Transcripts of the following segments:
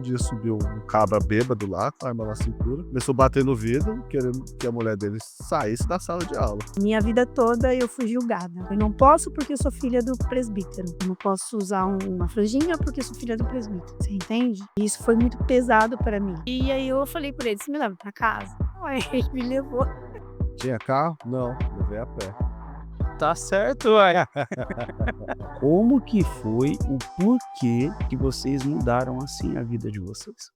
dia subiu um cabra bêbado lá, com a arma na cintura, começou a bater no vidro, querendo que a mulher dele saísse da sala de aula. Minha vida toda eu fui julgada. Eu não posso porque eu sou filha do presbítero. Eu não posso usar uma franjinha porque eu sou filha do presbítero. Você entende? E isso foi muito pesado para mim. E aí eu falei para ele, você me leva para casa? Aí ele me levou. Tinha carro? Não, levei a pé. Tá certo, ué. Como que foi o porquê que vocês mudaram assim a vida de vocês?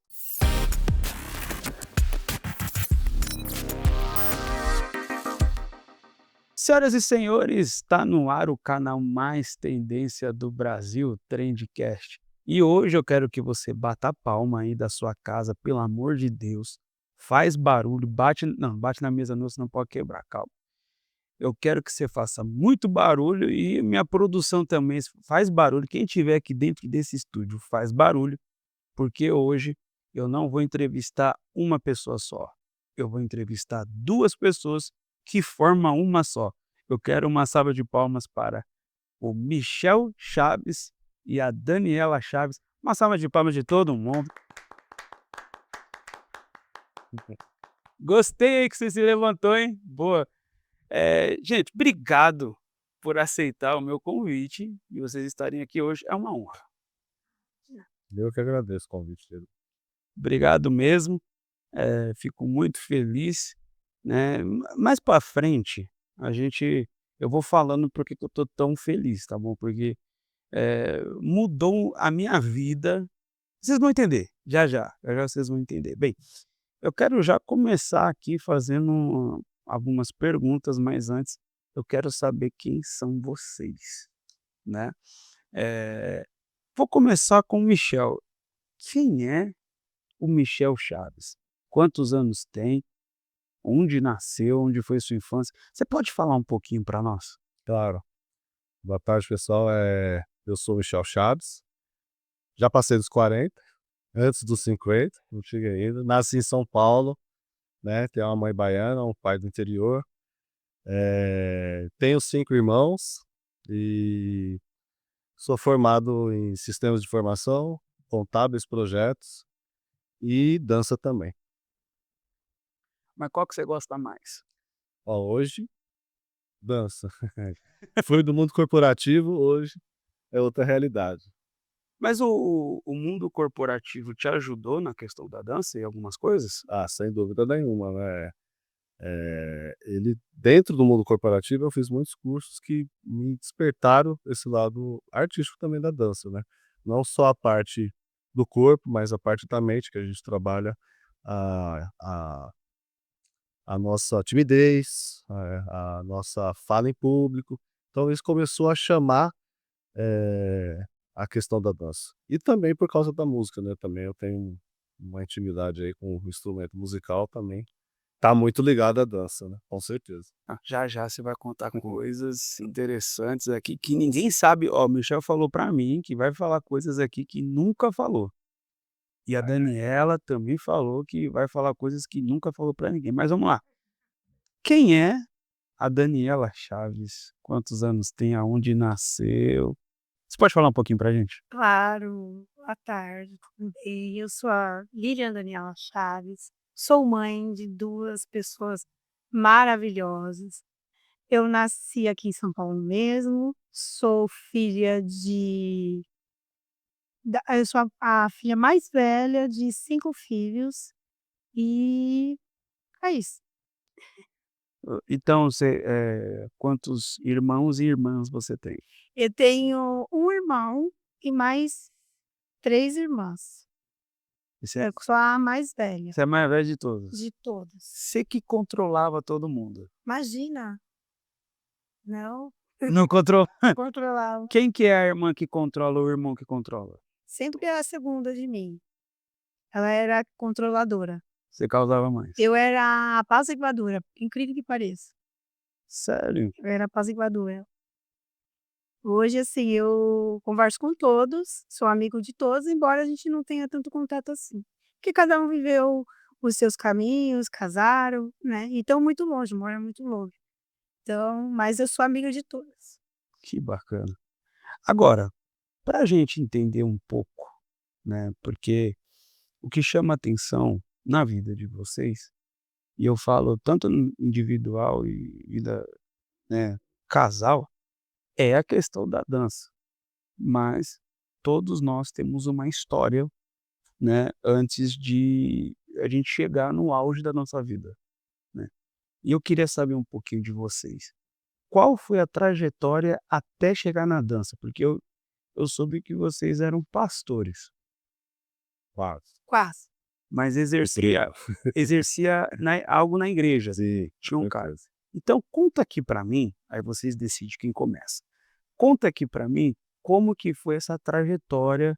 Senhoras e senhores, está no ar o canal mais tendência do Brasil, Trendcast. E hoje eu quero que você bata a palma aí da sua casa, pelo amor de Deus. Faz barulho, bate na mesa não, senão pode quebrar, calma. Eu quero que você faça muito barulho e minha produção também faz barulho. Quem estiver aqui dentro desse estúdio faz barulho, porque hoje eu não vou entrevistar uma pessoa só. Eu vou entrevistar duas pessoas que formam uma só. Eu quero uma salva de palmas para o Michel Chaves e a Daniela Chaves. Uma salva de palmas de todo mundo. Gostei aí que você se levantou, hein? Boa. Gente, obrigado por aceitar o meu convite e vocês estarem aqui hoje. É uma honra. Eu que agradeço o convite dele. Obrigado mesmo. Fico muito feliz, né? Mais para frente, eu vou falando porque que eu tô tão feliz, tá bom? Porque mudou a minha vida. Vocês vão entender, já vocês vão entender. Bem, eu quero já começar aqui fazendo algumas perguntas, mas antes eu quero saber quem são vocês, né? Vou começar com o Michel. Quem é o Michel Chaves? Quantos anos tem? Onde nasceu? Onde foi sua infância? Você pode falar um pouquinho para nós? Claro. Boa tarde, pessoal. Eu sou o Michel Chaves. Já passei dos 40, antes dos 50, não cheguei ainda. Nasci em São Paulo, né? Tenho uma mãe baiana, um pai do interior. Tenho 5 irmãos e sou formado em sistemas de informação, contábeis, projetos e dança também. Mas qual que você gosta mais? Ó, hoje, dança. Fui do mundo corporativo, hoje é outra realidade. Mas o mundo corporativo te ajudou na questão da dança e algumas coisas? Ah, sem dúvida nenhuma, né? Ele, dentro do mundo corporativo, eu fiz muitos cursos que me despertaram esse lado artístico também da dança, né? Não só a parte do corpo, mas a parte da mente, que a gente trabalha a, a, a nossa timidez, a nossa fala em público. Então, isso começou a chamar a questão da dança. E também por causa da música, né? Também eu tenho uma intimidade aí com o instrumento musical também. Tá muito ligado à dança, né? Com certeza. Já você vai contar coisas interessantes aqui que ninguém sabe. Ó, o Michel falou para mim que vai falar coisas aqui que nunca falou. E a Daniela também falou que vai falar coisas que nunca falou para ninguém. Mas vamos lá. Quem é a Daniela Chaves? Quantos anos tem? Aonde nasceu? Você pode falar um pouquinho pra gente? Claro, boa tarde, tudo bem? Eu sou a Lilian Daniela Chaves, sou mãe de duas pessoas maravilhosas. Eu nasci aqui em São Paulo mesmo, sou filha de eu sou a filha mais velha de 5 filhos e é isso. Então quantos irmãos e irmãs você tem? Eu tenho um irmão e mais 3 irmãs. Você Eu sou a mais velha você é a mais velha de todos. de todas. Você que controlava todo mundo. Imagina, não Não controlava? controlava. Quem que é a irmã que controla ou o irmão que controla? Sempre era a segunda de mim. Ela era a controladora. Você causava mais. Eu era a apaziguadora, incrível que pareça. Sério? Eu era apaziguadora. Hoje, assim, eu converso com todos, sou amigo de todos, embora a gente não tenha tanto contato assim. Porque cada um viveu os seus caminhos, casaram, né, e estão muito longe, moram muito longe. Então, mas eu sou amiga de todas. Que bacana. Agora, pra gente entender um pouco, né, porque o que chama atenção na vida de vocês, e eu falo tanto no individual e vida, né, casal, é a questão da dança. Mas todos nós temos uma história, né, antes de a gente chegar no auge da nossa vida, né. E eu queria saber um pouquinho de vocês. Qual foi a trajetória até chegar na dança? Porque eu soube que vocês eram pastores, Quase. Quase. mas exercia algo na igreja, Sim, tinha um com cargo. certeza. Então conta aqui para mim, aí vocês decidem quem começa. Conta aqui para mim como que foi essa trajetória,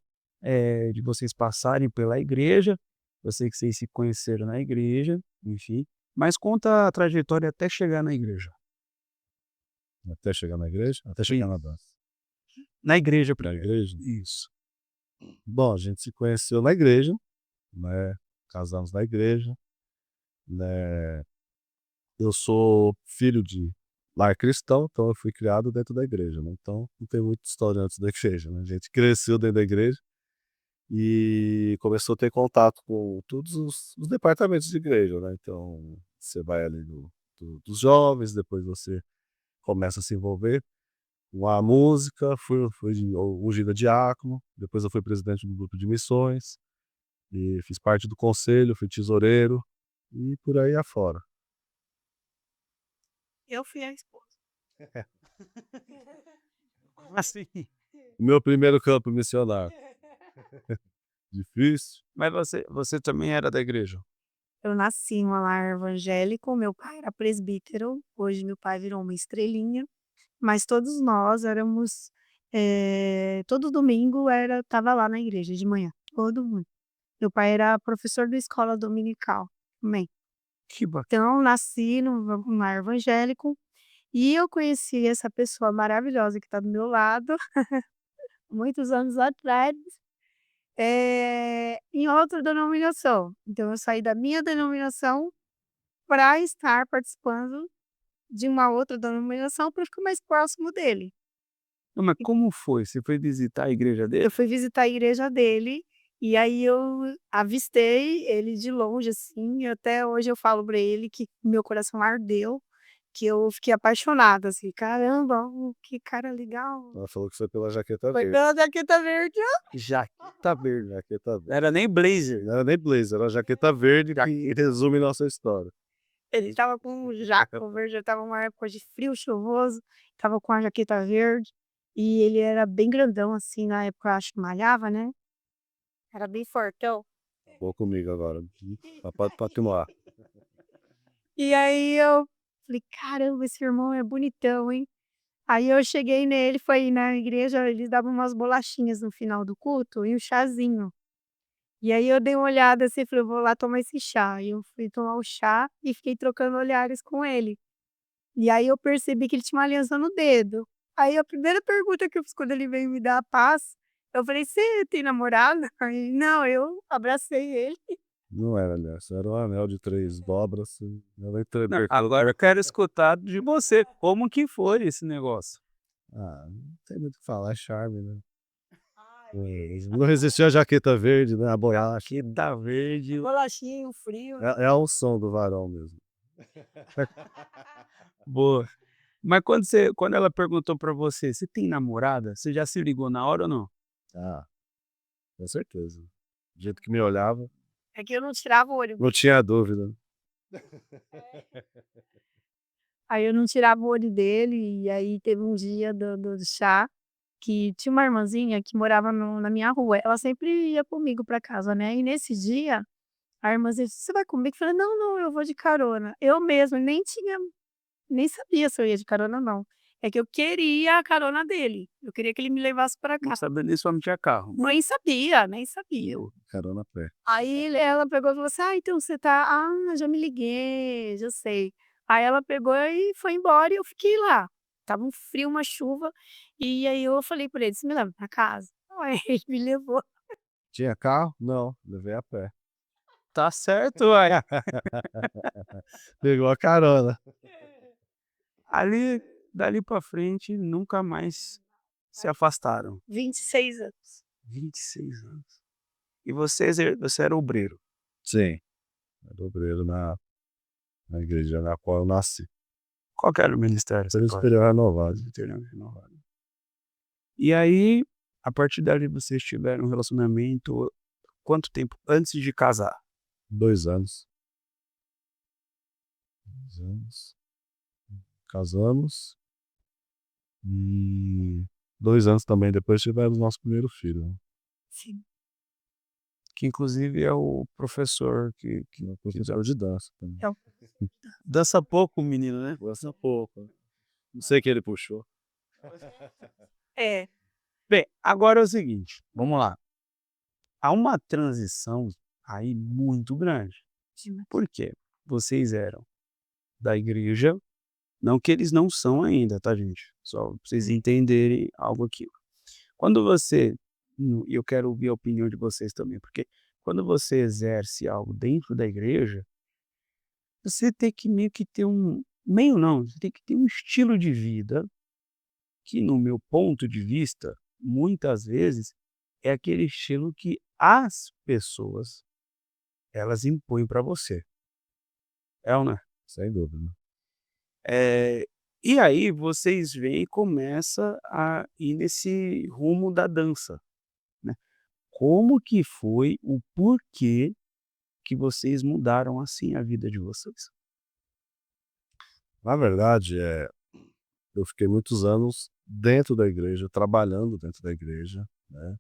de vocês passarem pela igreja. Eu sei que vocês se conheceram na igreja, enfim, mas conta a trajetória até chegar na igreja. Até chegar na igreja? Até chegar na dança. Na igreja Na primeiro. igreja? Isso. Bom, a gente se conheceu na igreja, né, casamos na igreja, né. Eu sou filho de lar cristão, então eu fui criado dentro da igreja, né, então não tem muita história antes da igreja, né, a gente cresceu dentro da igreja e começou a ter contato com todos os departamentos de igreja, né, então você vai ali dos jovens, depois você começa a se envolver com a música, fui ungido a diácono, depois eu fui presidente do grupo de missões, e fiz parte do conselho, fui tesoureiro, e por aí afora. Eu fui a esposa. Como assim? Meu primeiro campo missionário. Difícil. Mas você também era da igreja? Eu nasci em um lar evangélico, meu pai era presbítero, hoje meu pai virou uma estrelinha, mas todos nós éramos, todo domingo estava lá na igreja de manhã, todo mundo. Meu pai era professor da escola dominical também. Que bacana. Então nasci num lar evangélico, e eu conheci essa pessoa maravilhosa que está do meu lado, muitos anos atrás, em outra denominação. Então eu saí da minha denominação para estar participando de uma outra denominação para ficar mais próximo dele. Não, mas como foi? Você foi visitar a igreja dele? Eu fui visitar a igreja dele, e aí eu avistei ele de longe, assim, e até hoje eu falo para ele que meu coração ardeu, que eu fiquei apaixonada, assim, caramba, que cara legal. Ela falou que foi pela jaqueta Foi verde. pela jaqueta verde. Jaqueta verde. Jaqueta verde. Era nem blazer. Não era nem blazer, era a jaqueta verde que resume nossa história. Ele estava com um jaco verde, estava uma época de frio chuvoso, estava com a jaqueta verde, e ele era bem grandão, assim, na época eu acho que malhava, né, era bem fortão. Vou comigo agora, pode continuar. E aí eu falei: "Caramba, esse irmão é bonitão, hein". Aí eu cheguei nele, foi na igreja, eles davam umas bolachinhas no final do culto e um chazinho. E aí eu dei uma olhada assim, falei: "Eu vou lá tomar esse chá". E eu fui tomar o chá e fiquei trocando olhares com ele. E aí eu percebi que ele tinha uma aliança no dedo. Aí a primeira pergunta que eu fiz quando ele veio me dar a paz, eu falei: "Você tem namorado?" Aí: "Não", eu abracei ele. Não era aliança, era um anel de 3 dobras, ela Não, interpretou. agora eu quero escutar de você, como que foi esse negócio? Não tem muito o que falar, é charme, né. Não resistiu à jaqueta verde, né, a boiacha. Jaqueta verde. Bolachinha, um frio. É a unção do varão mesmo. Boa. Mas quando ela perguntou pra você: "Você tem namorada?", você já se ligou na hora ou não? Ah, com certeza. Do jeito que me olhava, É que eu não tirava o olho. não tinha dúvida. Aí eu não tirava o olho dele, e aí teve um dia do chá, que tinha uma irmãzinha que morava na minha rua, ela sempre ia comigo para casa, né, e nesse dia, a irmãzinha disse: "Você vai comigo?" Eu falei: "Não, não, eu vou de carona". Eu mesma nem sabia se eu ia de carona ou não, é que eu queria a carona dele, eu queria que ele me levasse para Não casa. sabia nem se o homem tinha carro. Nem sabia, nem sabia. Carona a pé. Aí ela pegou e falou assim: "Ah, então você tá já me liguei, já sei". Aí ela pegou e foi embora e eu fiquei lá. Tava um frio, uma chuva, e aí eu falei pra ele: "Você me leva pra casa?". Aí ele me levou. Tinha carro? Não, levei a pé. Tá certo, uai. Pegou a carona. Ali, dali pra frente, nunca mais se afastaram. 26 anos. 26 anos. E você era obreiro. Sim, era obreiro na igreja na qual eu nasci. Qual que era o ministério? Você Pelo pode Superior Renovado, Presbiteriano Renovado. E aí, a partir dali vocês tiveram um relacionamento quanto tempo antes de casar? 2 anos. 2 anos. Casamos e 2 anos também depois tivemos nosso primeiro filho, né. Sim. Que inclusive é o professor Que é professor de dança também. É o dança pouco o menino, né? Dança pouco, né. Não sei quem ele puxou. É, Bem, agora é o seguinte, vamos lá. Há uma transição aí muito grande. demais. Por quê? Vocês eram da igreja, não que eles não são ainda, tá, gente? Só pra vocês entenderem algo aqui. Quando você, e eu quero ouvir a opinião de vocês também, porque quando você exerce algo dentro da igreja, você tem que meio que ter meio não, você tem que ter um estilo de vida que, no meu ponto de vista, muitas vezes é aquele estilo que as pessoas elas impõem para você. É ou não é? Sem dúvida. Eh, e aí vocês vêm e começa a ir nesse rumo da dança, né. Como que foi o porquê que vocês mudaram, assim, a vida de vocês? Na verdade, eu fiquei muitos anos dentro da igreja, trabalhando dentro da igreja, né,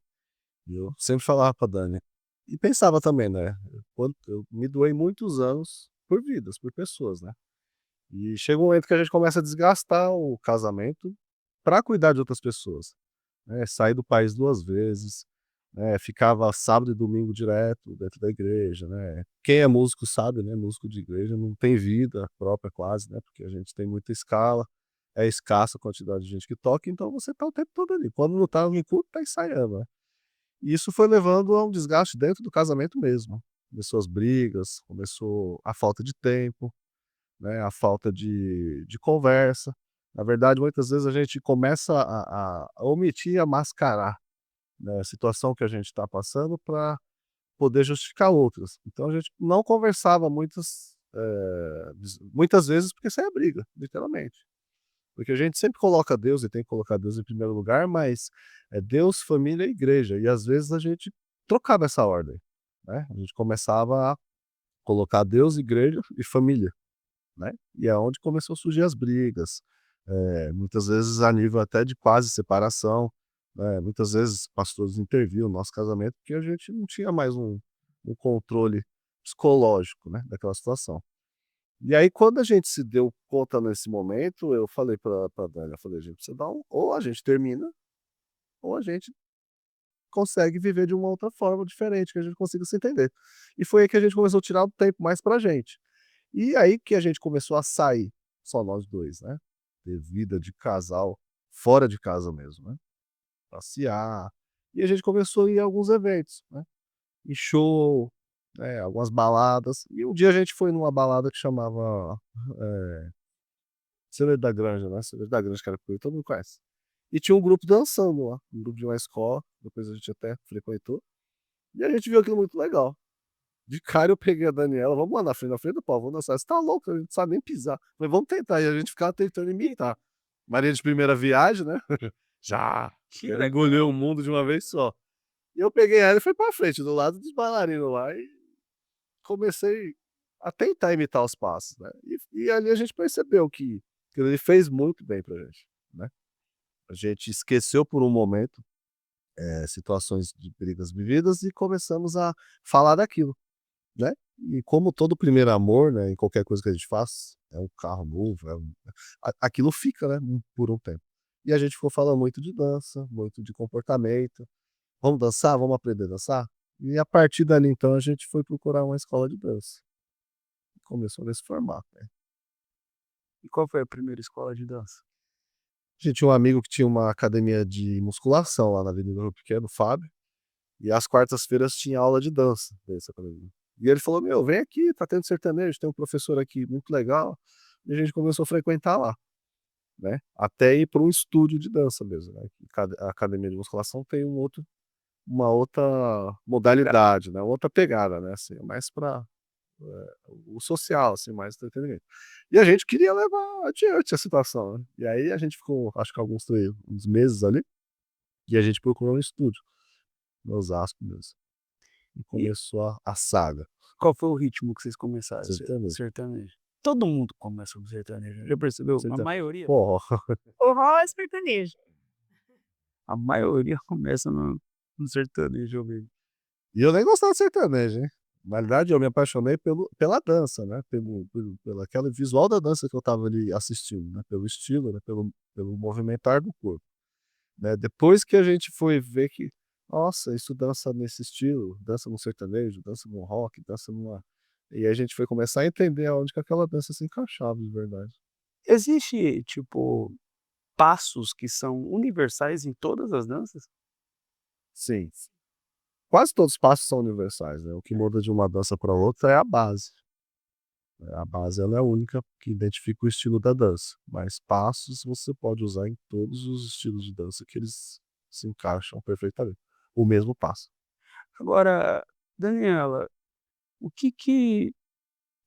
e eu sempre falava pra Dani e pensava também, né, quando eu me doei muitos anos por vidas, por pessoas, né. E chega um momento que a gente começa a desgastar o casamento para cuidar de outras pessoas, né, saí do país 2 vezes, né, ficava sábado e domingo direto dentro da igreja, né. Quem é músico sabe, né, músico de igreja não tem vida própria quase, né, porque a gente tem muita escala, é escassa a quantidade de gente que toca, então você tá o tempo todo ali, quando não tá no culto, tá ensaiando, né. E isso foi levando a um desgaste dentro do casamento mesmo. Começou as brigas, começou a falta de tempo, né, a falta de conversa. Na verdade, muitas vezes a gente começa a omitir, a mascarar, né, a situação que a gente está passando para poder justificar outras. Então a gente não conversava muitas vezes porque saía briga, literalmente. Porque a gente sempre coloca Deus e tem que colocar Deus em primeiro lugar, mas é Deus, família e igreja. E às vezes a gente trocava essa ordem, né? A gente começava a colocar Deus, igreja e família, né? E é onde começou a surgir as brigas, muitas vezes a nível até de quase separação, né, muitas vezes pastores interviam no nosso casamento, porque a gente não tinha mais um controle psicológico, né, daquela situação. E aí quando a gente se deu conta nesse momento, eu falei pra Dani, eu falei: "A gente precisa dar ou a gente termina, ou a gente consegue viver de uma outra forma diferente, que a gente consiga se entender". E foi aí que a gente começou a tirar o tempo mais pra gente. E aí que a gente começou a sair, só nós 2, né, ter vida de casal, fora de casa mesmo, né, passear, e a gente começou a ir a alguns eventos, né, em show, algumas baladas, e um dia a gente foi numa balada que chamava, eh, Cerveja da Granja, né, Cerveja da Granja, Carapicuíba, todo mundo conhece. E tinha um grupo dançando lá, um grupo de uma escola, depois a gente até frequentou, e a gente viu aquilo muito legal. De cara eu peguei a Daniela: "Vamos lá na frente do palco, vamos dançar". "Você tá louco, a gente não sabe nem pisar". Falei: "Vamos tentar", e a gente ficava tentando imitar. Maria de primeira viagem, né, já, Que quero legal. engolir o mundo de uma vez só. E eu peguei ela e fui pra frente, do lado dos bailarinos lá, e comecei a tentar imitar os passos, né. E ali a gente percebeu que ele fez muito bem pra gente, né. A gente esqueceu por um momento, situações de brigas vividas e começamos a falar daquilo. Né, e como todo primeiro amor, né, em qualquer coisa que a gente faz, é um carro novo, aquilo fica, né, por um tempo. E a gente ficou falando muito de dança, muito de comportamento, "Vamos dançar? Vamos aprender a dançar?". E a partir dali então a gente foi procurar uma escola de dança. Começou nesse formato, né. E qual foi a primeira escola de dança? A gente tinha um amigo que tinha uma academia de musculação lá na Avenida Rio Pequeno, o Fábio, e às quartas-feiras tinha aula de dança nessa academia. E ele falou: "Meu, vem aqui, tá tendo sertanejo, tem um professor aqui muito legal", e a gente começou a frequentar lá, né, até ir para um estúdio de dança mesmo, né, que a academia de musculação tem um outro uma outra modalidade, né, outra pegada, né, assim, é mais pra, o social, assim, mais entretenimento. E a gente queria levar adiante a situação, né, e aí a gente ficou, acho que alguns uns meses ali, e a gente procurou um estúdio, em Osasco mesmo, e E começou a saga. qual foi o ritmo que vocês começaram? Sertanejo. Sertanejo. Todo mundo começa com sertanejo, já percebeu? A Serta maioria Forró. Forró e sertanejo. a maioria começa no sertanejo mesmo. E eu nem gostava de sertanejo, hein. Na verdade eu me apaixonei pela dança, né, pelo aquele visual da dança que eu estava ali assistindo, né, pelo estilo, né, pelo movimentar do corpo, né. Depois que a gente foi ver que, nossa, isso dança nesse estilo, dança no sertanejo, dança no rock, dança numa, e aí a gente foi começar a entender aonde que aquela dança se encaixava de verdade. Existe, tipo, passos que são universais em todas as danças? Sim, quase todos os passos são universais, né, o que muda de uma dança para outra é a base. A base ela é a única que identifica o estilo da dança, mas passos você pode usar em todos os estilos de dança que eles se encaixam perfeitamente. O mesmo passo. Agora, Daniela, o que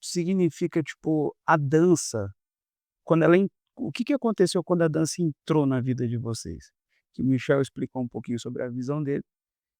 significa, tipo, a dança quando ela en o que aconteceu quando a dança entrou na vida de vocês? Que o Michel explicou um pouquinho sobre a visão dele,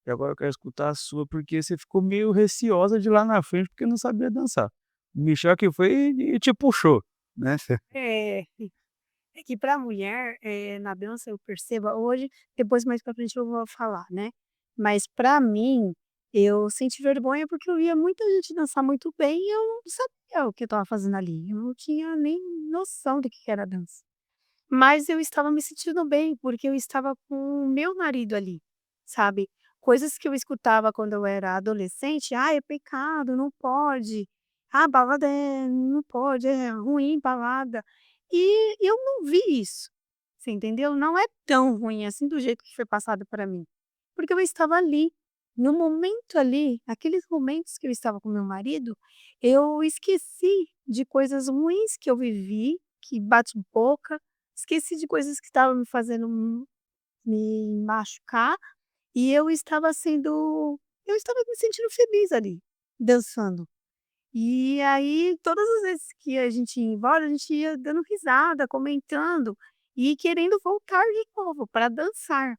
e agora eu quero escutar a sua, porque você ficou meio receosa de ir lá na frente, porque não sabia dançar. O Michel que foi e te puxou, né. É, é que pra mulher, na dança eu percebo hoje, depois mais pra frente eu vou falar, né. Mas pra mim, eu senti vergonha porque eu via muita gente dançar muito bem e eu não sabia o que eu estava fazendo ali, eu não tinha nem noção do que era dança. Mas eu estava me sentindo bem, porque eu estava com o meu marido ali, sabe. Coisas que eu escutava quando eu era adolescente: "Ah, é pecado, não pode. Ah, balada não pode, é ruim balada". E eu não vi isso, você entendeu? Não é tão ruim assim do jeito que foi passado para mim, porque eu estava ali, no momento ali, aqueles momentos que eu estava com meu marido, eu esqueci de coisas ruins que eu vivi, que bate boca. Esqueci de coisas que estavam me fazendo me machucar, e eu estava me sentindo feliz ali, dançando. E aí, todas as vezes que a gente ia embora, a gente ia dando risada, comentando e querendo voltar de novo para dançar,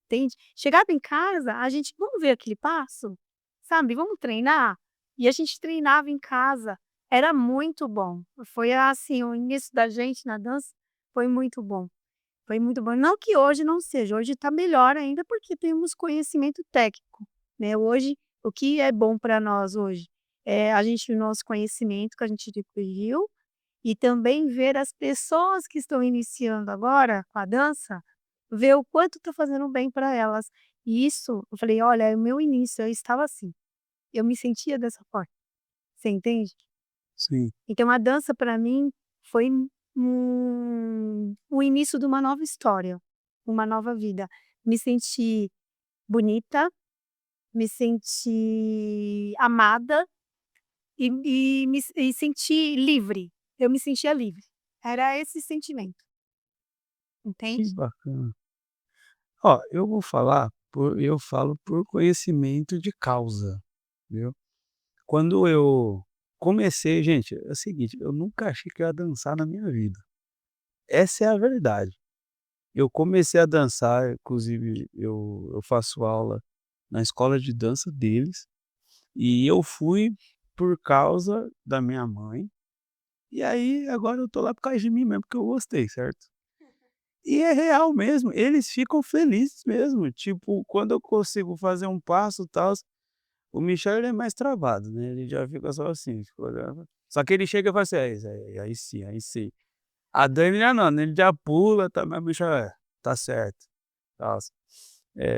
entende. Chegava em casa, a gente: "Vamos ver aquele passo? Sabe, vamos treinar?". E a gente treinava em casa, era muito bom. Foi assim, o início da gente na dança foi muito bom. Foi muito bom. Não que hoje não seja, hoje está melhor ainda, porque temos conhecimento técnico, né. Hoje, o que é bom para nós hoje, é a gente o nosso conhecimento que a gente adquiriu e também ver as pessoas que estão iniciando agora com a dança, ver o quanto está fazendo bem para elas. E isso, eu falei: "Olha, é o meu início, eu estava assim, eu me sentia dessa forma", você entende? Sim. Então a dança para mim foi o início de uma nova história, uma nova vida. Me senti bonita, me senti amada e senti livre. Eu me sentia livre. Era esse sentimento, Que entende? bacana. Ó, eu falo por conhecimento de causa, viu. Quando eu comecei gente, é o seguinte, eu nunca achei que eu ia dançar na minha vida. Essa é a verdade. Eu comecei a dançar, inclusive eu faço aula na escola de dança deles, e eu fui por causa da minha mãe, e aí agora eu tô lá por causa de mim mesmo, porque eu gostei, certo? E é real mesmo, eles ficam felizes mesmo, tipo, quando eu consigo fazer um passo, tal. O Michel ele é mais travado, né, ele já fica só assim, fica olhando. Só que ele chega e fala assim: "É isso aí, aí sim, aí sim". A Dani já não, né, ele já pula, tá, mas o Michel: "É, tá certo", tal.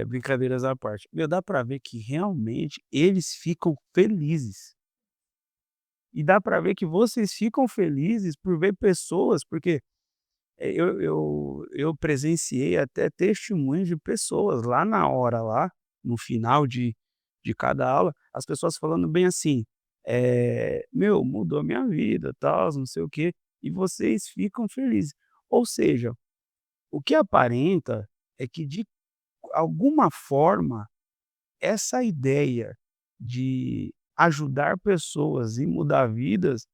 Brincadeiras à parte. Meu, dá pra ver que realmente eles ficam felizes. E dá pra ver que vocês ficam felizes por ver pessoas, porque, eu presenciei até testemunhos de pessoas lá na hora lá, no final de cada aula, as pessoas falando bem assim, "Meu, mudou minha vida, tal, não sei o quê", e vocês ficam felizes. Ou seja, o que aparenta é que de alguma forma essa ideia de ajudar pessoas e mudar vidas,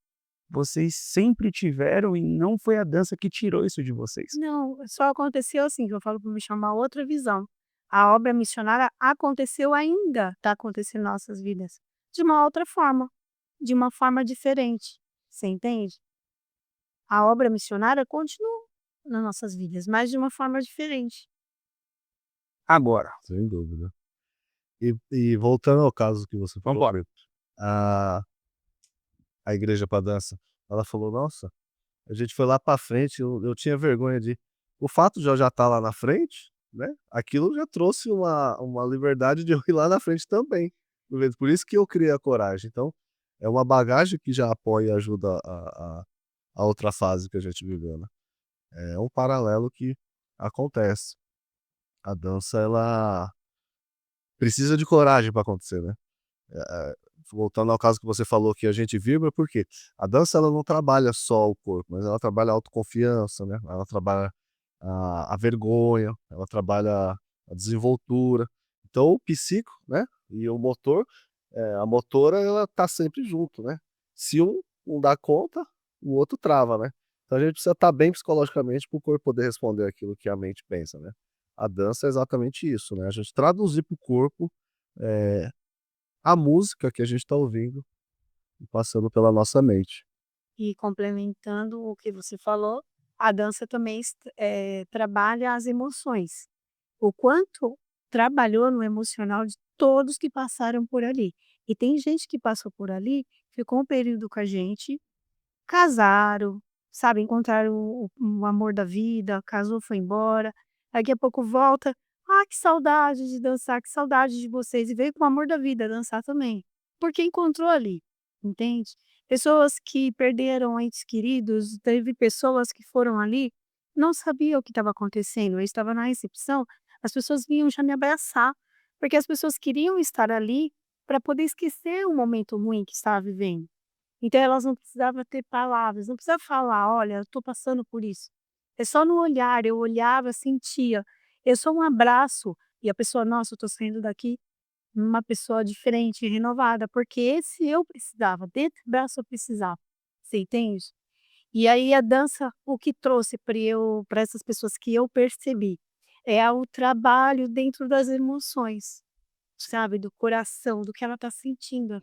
vocês sempre tiveram e não foi a dança que tirou isso de vocês? Não, só aconteceu assim, que eu falo para me chamar outra visão. A obra missionária aconteceu, ainda está acontecendo em nossas vidas, de uma outra forma, de uma forma diferente, você entende? A obra missionária continua nas nossas vidas, mas de uma forma diferente. Agora, Sem dúvida. E voltando ao caso que você vamos falou, embora. a a igreja para dança, ela falou: "Nossa, a gente foi lá para frente, eu tinha vergonha de". O fato de eu já estar lá na frente, né, aquilo já trouxe uma liberdade de eu ir lá na frente também, por isso que eu criei a coragem. Então, é uma bagagem que já apoia e ajuda a outra fase que a gente viveu, né. É um paralelo que acontece. A dança, ela precisa de coragem para acontecer, né. Voltando ao caso que você falou que a gente vibra, por quê? A dança, ela não trabalha só o corpo, mas ela trabalha a autoconfiança, né, ela trabalha a vergonha, ela trabalha a desenvoltura. Então o psíquico, né, e o motor, a motora, ela tá sempre junto, né. Se um não dá conta, o outro trava, né. Então a gente precisa estar bem psicologicamente para o corpo poder responder aquilo que a mente pensa, né. A dança é exatamente isso, né, a gente traduzir para o corpo, eh a música que a gente está ouvindo e passando pela nossa mente. E complementando o que você falou, a dança também trabalha as emoções. O quanto trabalhou no emocional de todos que passaram por ali. E tem gente que passou por ali, ficou um período com a gente, casaram, sabe, encontraram o amor da vida, casou, foi embora, daqui a pouco volta: "Ah, que saudade de dançar, que saudade de vocês", e veio com o amor da vida dançar também, porque encontrou ali, entende? Pessoas que perderam entes queridos, teve pessoas que foram ali, não sabia o que estava acontecendo, eu estava na recepção, as pessoas vinham já me abraçar, porque as pessoas queriam estar ali para poder esquecer o momento ruim que estava vivendo. Então elas não precisavam ter palavras, não precisava falar: "Olha, eu estou passando por isso". É só no olhar, eu olhava, sentia. É só um abraço e a pessoa: "Nossa, eu estou saindo daqui uma pessoa diferente, renovada", porque esse eu precisava, desse abraço eu precisava, você entende? E aí a dança, o que trouxe para essas pessoas que eu percebi, é o trabalho dentro das emoções, sabe, do coração, do que ela está sentindo.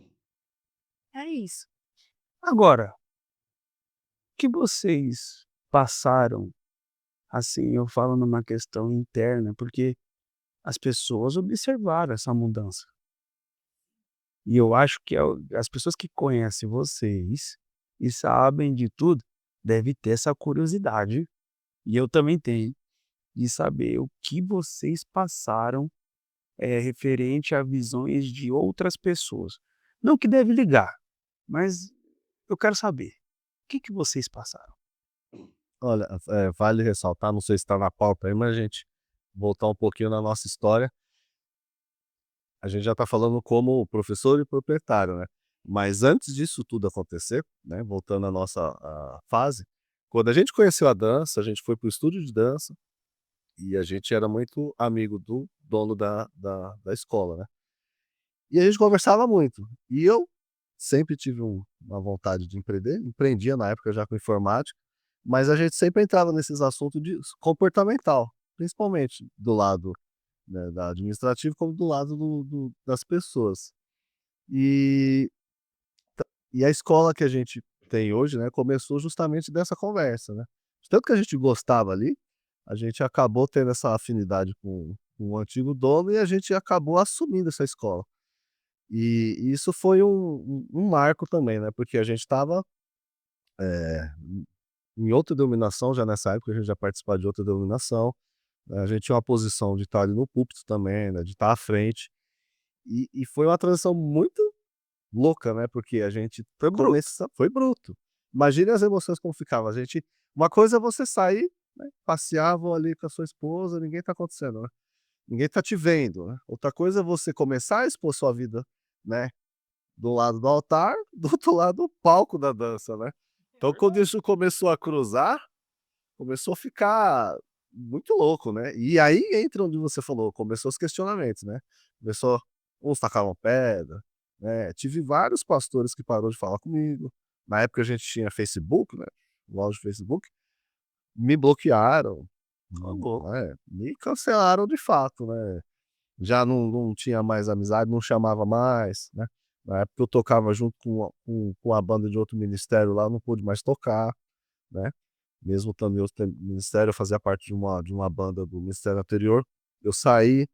É isso. Agora, o que vocês passaram, assim, eu falo numa questão interna, porque as pessoas observaram essa mudança. E eu acho que as pessoas que conhecem vocês e sabem de tudo, devem ter essa curiosidade, e eu também tenho, de saber o que vocês passaram, referente a visões de outras pessoas. Não que deve ligar, mas eu quero saber, o que vocês passaram? Olha, vale ressaltar, não sei se está na pauta aí, mas a gente voltar um pouquinho na nossa história, a gente já está falando como professor e proprietário, né. Mas antes disso tudo acontecer, né, voltando à nossa fase, quando a gente conheceu a dança, a gente foi para o estúdio de dança e a gente era muito amigo do dono da escola, né. E a gente conversava muito. E eu sempre tive uma vontade de empreender, empreendia na época já com informática, mas a gente sempre entrava nesses assuntos de comportamental, principalmente do lado, né, da administrativo, como do lado das pessoas. E e a escola que a gente tem hoje, né, começou justamente dessa conversa, né. De tanto que a gente gostava ali, a gente acabou tendo essa afinidade com o antigo dono e a gente acabou assumindo essa escola. E isso foi um marco também, né, porque a gente estava, eh, em outra denominação já nessa época, a gente já participava de outra denominação, a gente tinha uma posição de estar ali no púlpito também, né, de estar à frente, e foi uma transição muito louca, né, porque a gente Foi bruto. foi bruto. Imagine as emoções como ficava, a gente uma coisa é você sair, né, passear, vou ali com a sua esposa, ninguém tá acontecendo, né, ninguém tá te vendo, né. Outra coisa é você começar a expor sua vida, né, do lado do altar, do outro lado do palco da dança, né. Então quando isso começou a cruzar, começou a ficar muito louco, né. E aí entra onde você falou, começou os questionamentos, né. Começou: uns tacavam pedra, né. Tive vários pastores que parou de falar comigo. Na época a gente tinha Facebook, né, loja de Facebook, me bloquearam, Ô louco. me cancelaram de fato, né. Já não tinha mais amizade, não chamava mais, né. Na época eu tocava junto com a banda de outro ministério lá, eu não pude mais tocar, né. Mesmo estando em outro ministério, eu fazia parte de uma banda do ministério anterior, eu saí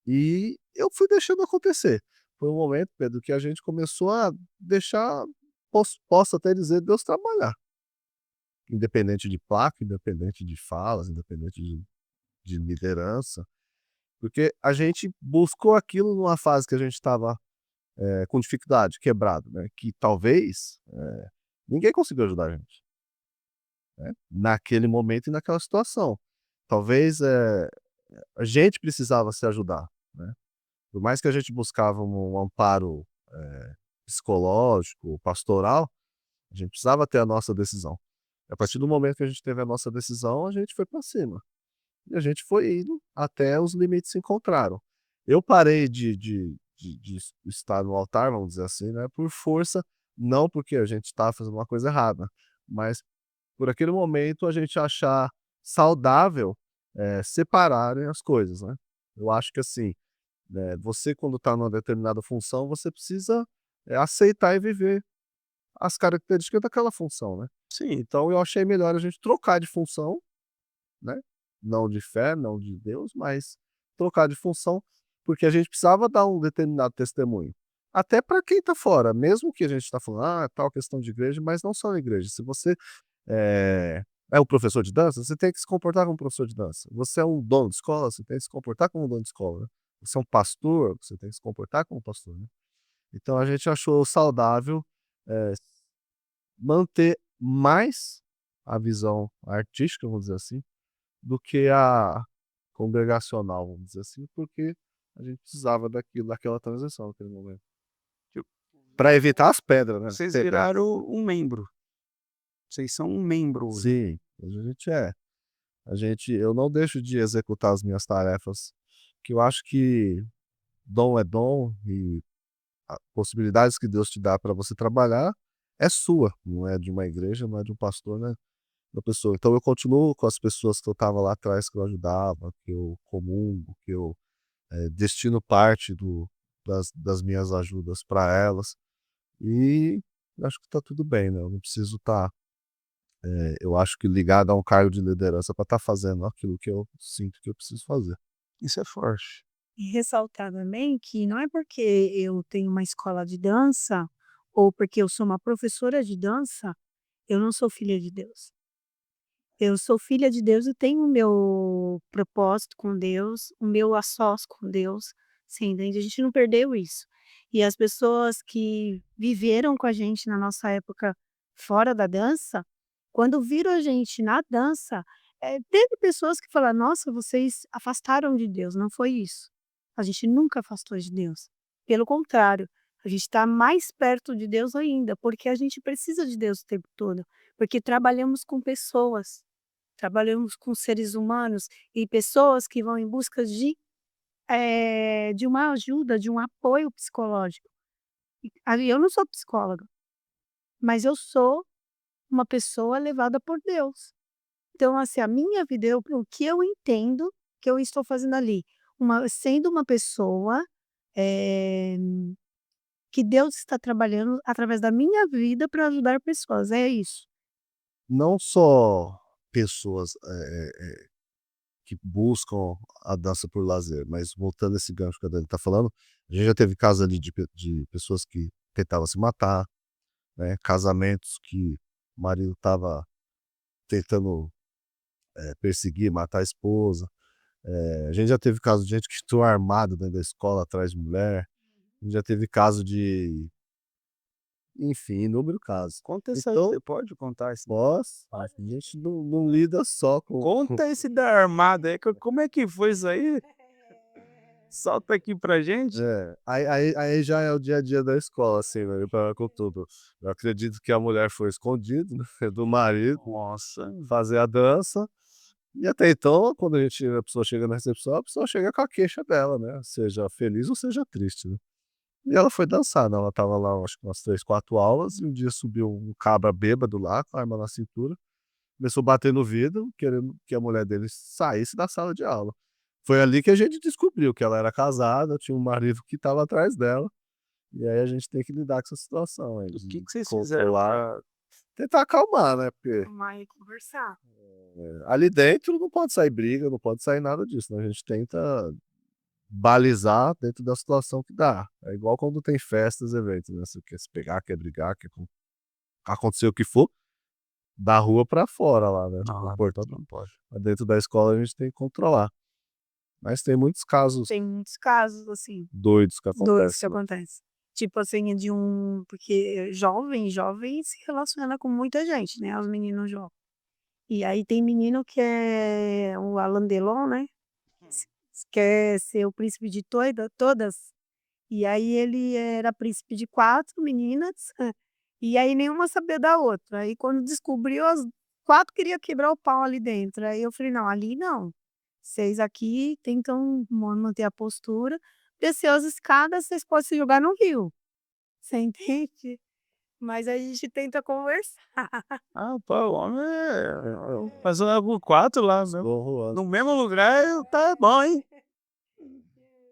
e eu fui deixando acontecer. Foi um momento, Pedro, que a gente começou a deixar, posso até dizer, Deus trabalhar. Independente de placa, independente de falas, independente de liderança, porque a gente buscou aquilo numa fase que a gente estava, com dificuldade, quebrado, né, que talvez, ninguém conseguiu ajudar a gente, né, naquele momento e naquela situação. Talvez, a gente precisava se ajudar, né. Por mais que a gente buscava um amparo, psicológico, pastoral, a gente precisava ter a nossa decisão. E a partir do momento que a gente teve a nossa decisão, a gente foi para cima. E a gente foi indo até os limites se encontraram. Eu parei de estar no altar, vamos dizer assim, né, por força, não porque a gente estava fazendo uma coisa errada, mas por aquele momento a gente achar saudável, separarem as coisas, né. Eu acho que assim, você quando está numa determinada função, você precisa, aceitar e viver as características daquela função, né. Sim, Então eu achei melhor a gente trocar de função, né, não de fé, não de Deus, mas trocar de função, porque a gente precisava dar um determinado testemunho. Até para quem está fora, mesmo que a gente está falando: "Ah, tal questão de igreja", mas não só na igreja, se você, eh, é um professor de dança, você tem que se comportar como professor de dança. Você é um dono de escola, você tem que se comportar como dono de escola, né. Você é um pastor, você tem que se comportar como pastor, né. Então a gente achou saudável, eh, manter mais a visão artística, vamos dizer assim, do que a congregacional, vamos dizer assim, porque a gente precisava daquela transição naquele momento. tipo, Para evitar as pedras, né, vocês pegar. viraram um membro, vocês são um membro hoje. Sim, hoje a gente é. Eu não deixo de executar as minhas tarefas, que eu acho que dom é dom e a possibilidades que Deus te dá para você trabalhar é sua, não é de uma igreja, não é de um pastor, né, da pessoa. Então eu continuo com as pessoas que eu estava lá atrás, que eu ajudava, que eu comungo, que eu, destino parte das minhas ajudas para elas, e acho que está tudo bem, né, eu não preciso estar, eu acho que ligado a um cargo de liderança para estar fazendo aquilo que eu sinto que eu preciso fazer. Isso é forte. E ressaltar também que não é porque eu tenho uma escola de dança, ou porque eu sou uma professora de dança, eu não sou filha de Deus. Eu sou filha de Deus e tenho o meu propósito com Deus, o meu a sós com Deus, você entende? A gente não perdeu isso. E as pessoas que viveram com a gente na nossa época fora da dança, quando viram a gente na dança, teve pessoas que falaram: "Nossa, vocês afastaram de Deus", não foi isso. A gente nunca afastou de Deus. Pelo contrário, a gente está mais perto de Deus ainda, porque a gente precisa de Deus o tempo todo, porque trabalhamos com pessoas. Trabalhamos com seres humanos e pessoas que vão em busca de uma ajuda, de um apoio psicológico. Ali eu não sou psicóloga, mas eu sou uma pessoa levada por Deus. Então, assim, a minha vida, o que eu entendo que eu estou fazendo ali, sendo uma pessoa, eh, que Deus está trabalhando através da minha vida para ajudar pessoas, é isso. Não só pessoas, que buscam a dança por lazer, mas voltando a esse gancho que a Dani está falando, a gente já teve casos ali de pessoas que tentavam se matar, né, casamentos que o marido estava tentando, perseguir, matar a esposa, a gente já teve caso de gente que entrou armado dentro da escola atrás de mulher, a gente já teve caso de, enfim, inúmero casos. Conta essa aí, Então, você pode contar esse a gente não lida só com conta esse da armada aí, como é que foi isso aí? Solta aqui pra gente. aí já é o dia a dia da escola, assim, né, para com tudo. Eu acredito que a mulher foi escondida, né, do marido, Nossa, fazer a dança, E até então, quando a pessoa chega na recepção, a pessoa chega com a queixa dela, né, seja feliz ou seja triste, né. E ela foi dançar, né, ela estava lá acho que umas 3, 4 aulas e um dia subiu um cabra bêbado lá, com a arma na cintura, começou a bater no vidro, querendo que a mulher dele saísse da sala de aula. Foi ali que a gente descobriu que ela era casada, tinha um marido que estava atrás dela, e aí a gente tem que lidar com essa situação aí O que de que vocês fizeram controlar, pra tentar acalmar, né, porque, Arrumar e conversar. ali dentro não pode sair briga, não pode sair nada disso, né, a gente tenta balizar dentro da situação que dá. É igual quando tem festas, eventos, né, você quer se pegar, quer brigar, quer acontecer o que for, da rua pra fora lá, né, não, do lá portão, dentro não pode. mas dentro da escola a gente tem que controlar. Mas tem muitos casos Tem muitos casos, assim, doidos que doidos que acontecem, né. acontece. Tipo assim, de um porque jovem se relaciona com muita gente, né, os meninos jovens. E aí tem menino que é o Alain Delon, né, s quer ser o príncipe de todas, e aí ele era príncipe de 4 meninas, e aí nenhuma sabia da outra. Aí quando descobriu, as 4 queria quebrar o pau ali dentro. Aí eu falei: "Não, ali não. Vocês aqui tentam manter a postura, desceu as escadas, vocês podem se jogar no rio". Você entende? Mas a gente tenta conversar. Ah, pô, o homem faz o 4 lá Dom Juan. no mesmo lugar, tá bom, hein.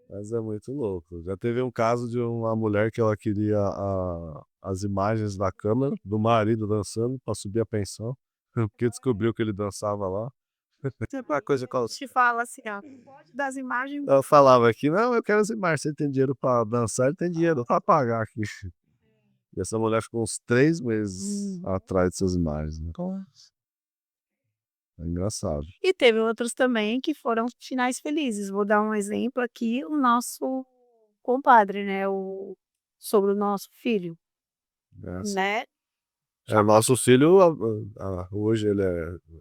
Mas é muito louco. Já teve um caso de uma mulher que ela queria as imagens da câmera do marido dançando pra subir a pensão, porque descobriu que ele dançava lá. Tipo, Uma coisa com a a gente fala assim: "Ó, não pode dar as imagens". Ela falava aqui: "Não, eu quero as imagens, você tem dinheiro pra dançar, ele tem dinheiro pra pagar aqui". E essa mulher ficou uns 3 meses Hum. atrás dessas imagens, né. Nossa. É engraçado. E teve outros também que foram finais felizes. Vou dar um exemplo aqui, o nosso compadre, né, o sobre o nosso filho, Essa né. nosso filho, hoje ele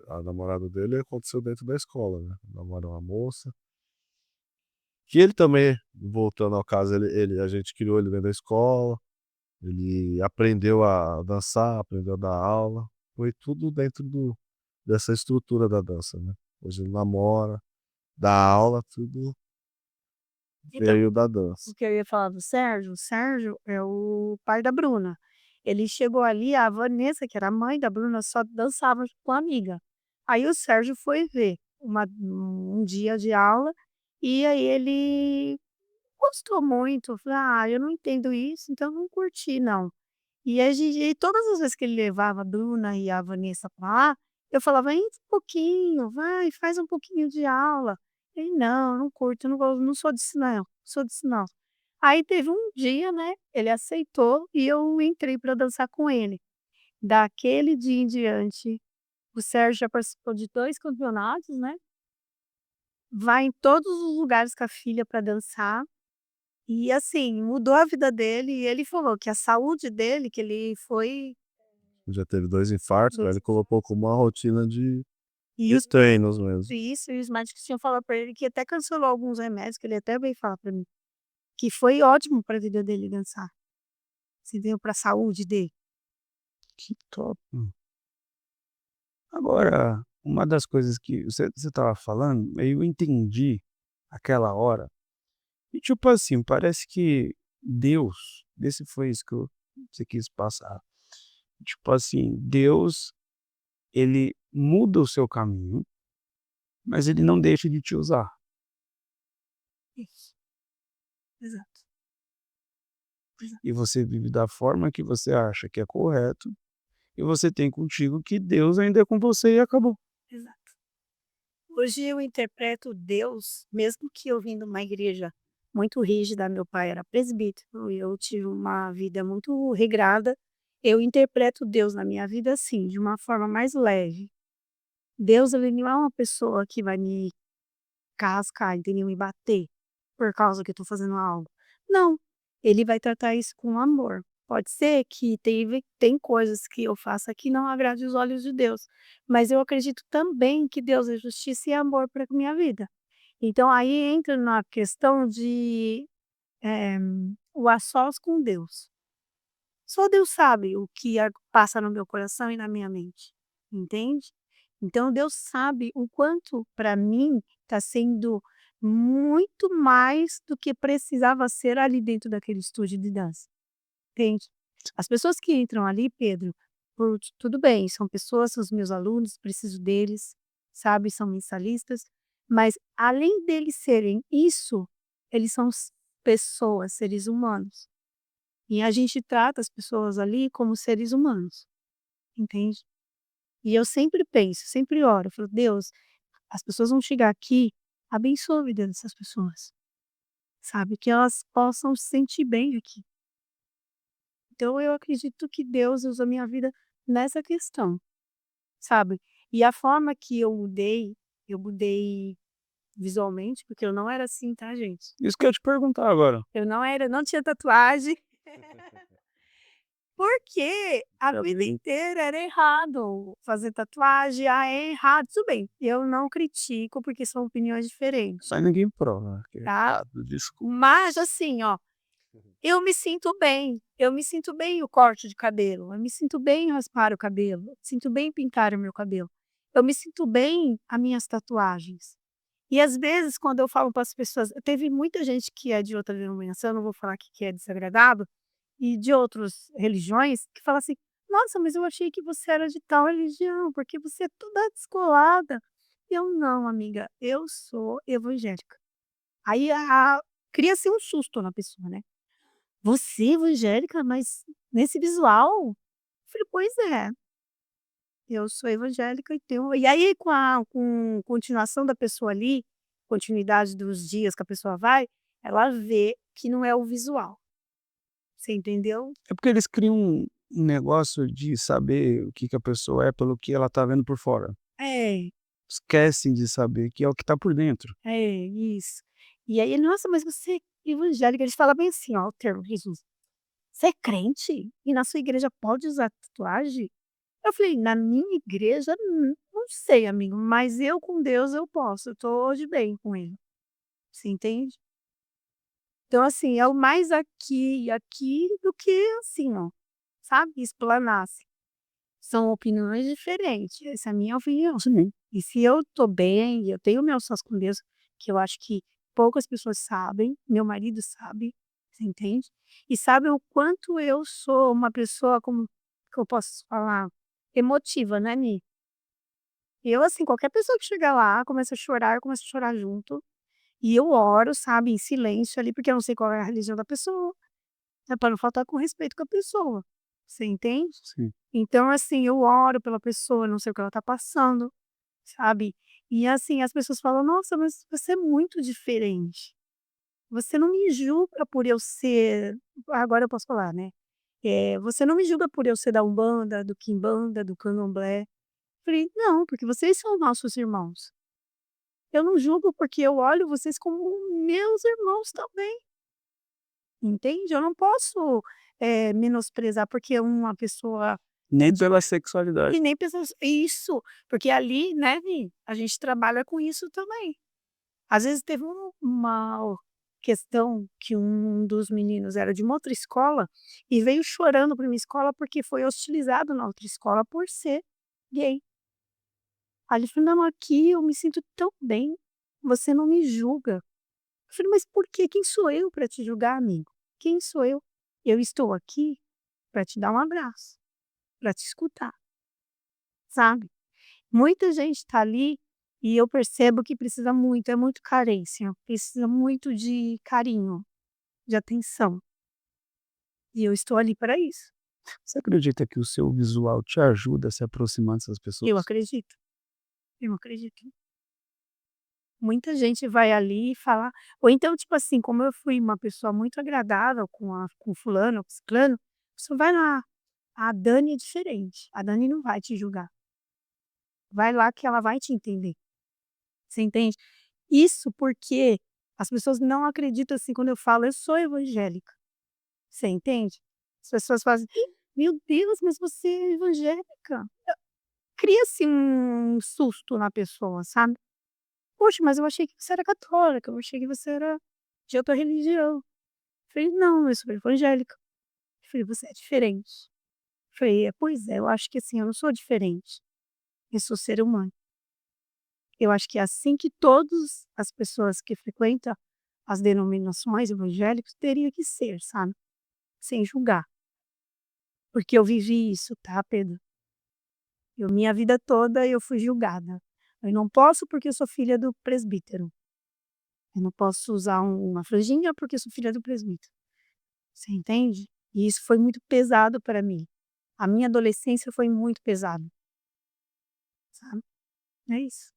a namorada dele aconteceu dentro da escola, né, namora uma moça, que ele também, voltando ao caso, a gente criou ele dentro da escola, ele aprendeu a dançar, aprendeu a dar aula, foi tudo dentro dessa estrutura da dança, né. Hoje ele namora, dá aula, tudo Então, veio da o dança. que eu ia falar do Sérgio, o Sérgio é o pai da Bruna. Ele chegou ali, a Vanessa, que era a mãe da Bruna, só dançava com a amiga. Aí o Sérgio foi ver um dia de aula, e aí ele gostou muito, falou: "Ah, eu não entendo isso, então eu não curti não". E todas as vezes que ele levava a Bruna e a Vanessa pra lá, eu falava: "Entra um pouquinho, vai, faz um pouquinho de aula". Ele: "Não, não curto, não sou disso não, sou disso não". Aí teve um dia, né, ele aceitou e eu entrei para dançar com ele. Daquele dia em diante, o Sérgio já participou de 2 campeonatos, né, vai em todos os lugares com a filha para dançar, e assim, mudou a vida dele e ele falou que a saúde dele, que ele foi Já teve 2 infartos, aí 2 ele colocou como uma rotina e de os treinos mesmo. isso, e os médicos tinham falado para ele que até cancelou alguns remédios, que ele até veio falar para mim, que foi ótimo para a vida dele dançar, você entendeu, para a saúde dele. Que top. Agora, uma das coisas que você estava falando, eu entendi aquela hora, e tipo assim, parece que Deus, vê se foi isso que você quis passar. Tipo assim, Deus, ele muda o seu caminho, mas ele não deixa de te usar. Isso, exato, E exato, você vive da forma que você acha que é correto, e você tem contigo que Deus ainda é com você e acabou. exato. Hoje eu interpreto Deus, mesmo que eu vim de uma igreja muito rígida, meu pai era presbítero e eu tive uma vida muito regrada, eu interpreto Deus na minha vida assim, de uma forma mais leve. Deus, ele não é uma pessoa que vai me cascar, entendeu? Me bater por causa que eu tô fazendo algo. Não, ele vai tratar isso com amor. Pode ser que tem coisas que eu faça que não agrade os olhos de Deus, mas eu acredito também que Deus é justiça e amor para minha vida. Então aí entra na questão de, eh, o a sós com Deus. Só Deus sabe o que passa no meu coração e na minha mente, entende? Então Deus sabe o quanto para mim está sendo muito mais do que precisava ser ali dentro daquele estúdio de dança, entende? As pessoas que entram ali, Pedro, tudo bem, são pessoas, são os meus alunos, preciso deles, sabe, são mensalistas, mas além deles serem isso, eles são pessoas, seres humanos. E a gente trata as pessoas ali como seres humanos, entende? E eu sempre penso, sempre oro, eu falo: "Deus, as pessoas vão chegar aqui, abençoa a vida dessas pessoas, sabe, que elas possam se sentir bem aqui". Então eu acredito que Deus usa a minha vida nessa questão, sabe. E a forma que eu mudei visualmente, porque eu não era assim, tá, gente. Isso que eu ia te perguntar agora. Eu não tinha tatuagem, porque a vida inteira era errado fazer tatuagem, é errado. Tudo bem, eu não critico, porque são opiniões diferentes, Isso aí ninguém prova que é tá. errado, desculpa. Mas assim, ó, eu me sinto bem o corte de cabelo, eu me sinto bem em raspar o cabelo, eu me sinto bem em pintar o meu cabelo, eu me sinto bem as minhas tatuagens. E às vezes quando eu falo para as pessoas, teve muita gente que é de outra denominação, não vou falar aqui que é desagradável, e de outras religiões, que fala assim: "Nossa, mas eu achei que você era de tal religião, porque você é toda descolada". Eu: "Não, amiga, eu sou evangélica". Aí cria-se um susto na pessoa, né. "Você é evangélica, mas nesse visual?" Eu falei: "Pois é, eu sou evangélica e tenho". E aí com continuação da pessoa ali, continuidade dos dias que a pessoa vai, ela vê que não é o visual, você entendeu? É porque eles criam um negócio de saber o que que a pessoa é pelo que ela tá vendo por fora. É, Esquecem de saber que é o que tá por dentro. isso. E aí: "Nossa, mas você é evangélica", eles falam bem assim, ó, o termo Jesus: "Você é crente? E na sua igreja pode usar tatuagem?" Eu falei: "Na minha igreja, não sei amigo, mas eu com Deus eu posso, eu tô de bem com ele", você entende? Então assim, é o mais aqui e aqui do que assim ó, sabe, explanar-se. São opiniões diferentes, essa é a minha opinião. Sim. E se eu tô bem, eu tenho meus sós com Deus, que eu acho que poucas pessoas sabem, meu marido sabe, você entende? E sabe o quanto eu sou uma pessoa, como que eu posso falar, emotiva, né, Mi? Eu, assim, qualquer pessoa que chegar lá, começa a chorar, eu começo a chorar junto, e eu oro, sabe, em silêncio ali, porque eu não sei qual é a religião da pessoa, é para não faltar com respeito com a pessoa, você entende? Sim. Então, assim, eu oro pela pessoa, não sei o que ela tá passando, sabe. E, assim, as pessoas falam: "Nossa, mas você é muito diferente. Você não me julga por eu ser", agora eu posso falar, né, "Você não me julga por eu ser da umbanda, do quimbanda, do candomblé". Falei: "Não, porque vocês são nossos irmãos. Eu não julgo porque eu olho vocês como meus irmãos também, entende. Eu não posso, menosprezar porque uma pessoa é Nem de pela sexualidade. e nem pessoas isso, porque ali, né, Vi, a gente trabalha com isso também. Às vezes teve uma questão que um dos meninos era de uma outra escola e veio chorando para minha escola porque foi hostilizado na outra escola por ser gay. Aí ele falou: "Não, aqui eu me sinto tão bem, você não me julga". Eu falei: "Mas por quê? Quem sou eu para te julgar, amigo? Quem sou eu? Eu estou aqui para te dar um abraço, para te escutar", sabe. Muita gente está ali e eu percebo que precisa muito, é muito carência, precisa muito de carinho, de atenção, e eu estou ali para isso. Você acredita que o seu visual te ajuda a se aproximar dessas Eu pessoas? acredito, eu acredito. Muita gente vai ali e fala ou então, tipo assim, como eu fui uma pessoa muito agradável com fulano, com ciclano, você vai lá, a Dani é diferente, a Dani não vai te julgar, vai lá que ela vai te entender, você entende? Isso porque as pessoas não acreditam, assim, quando eu falo: "Eu sou evangélica", você entende? As pessoas fazem: "Meu Deus, mas você é evangélica?". Cria-se um susto na pessoa, sabe? "Poxa, mas eu achei que você era católica, eu achei que você era de outra religião". Falei: "Não, eu sou evangélica". Falei: "Você é diferente". Falei: Pois é, eu acho que assim, eu não sou diferente, eu sou ser humano. Eu acho que é assim que todas as pessoas que frequentam as denominações evangélicas teria que ser, sabe, sem julgar. Porque eu vivi isso, tá, Pedro? Minha vida toda eu fui julgada. Eu não posso porque eu sou filha do presbítero. Eu não posso usar uma franjinha porque eu sou filha do presbítero. Você entende? E isso foi muito pesado para mim. A minha adolescência foi muito pesada, sabe? É isso.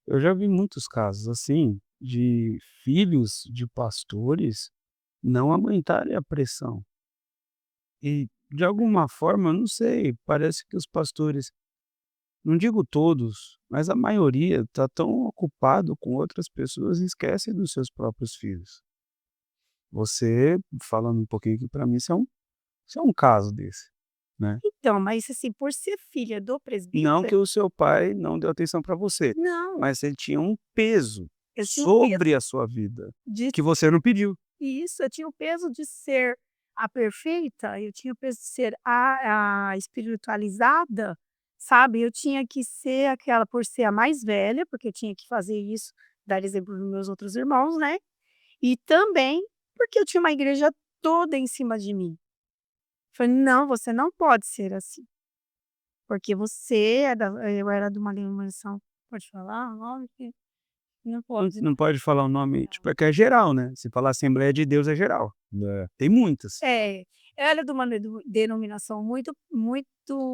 Eu já vi muitos casos, assim, de filhos de pastores não aguentarem a pressão. E, de alguma forma, eu não sei, parece que os pastores, não digo todos, mas a maioria está tão ocupado com outras pessoas e esquecem dos seus próprios filhos. Você, falando um pouquinho aqui para mim, isso é um caso desse, né. Então, mas assim, por ser filha do Não que presbítero o seu pai não deu atenção para você, não, mas ele tinha um peso eu tinha o peso sobre a sua vida, de que você não pediu. isso, eu tinha o peso de ser a perfeita, eu tinha o peso de ser a espiritualizada, sabe, eu tinha que ser aquela por ser a mais velha, porque eu tinha que fazer isso, dar exemplo para os meus outros irmãos, né, e também porque eu tinha uma igreja toda em cima de mim. Falei: "Não, você não pode ser assim, porque você é da", eu era de uma denominação, pode falar o nome? Que não Não pode, não pode falar o nome, não. tipo, é que é geral, né, se falar Assembleia de Deus é geral, né. tem muitas. É, era de uma denominação muito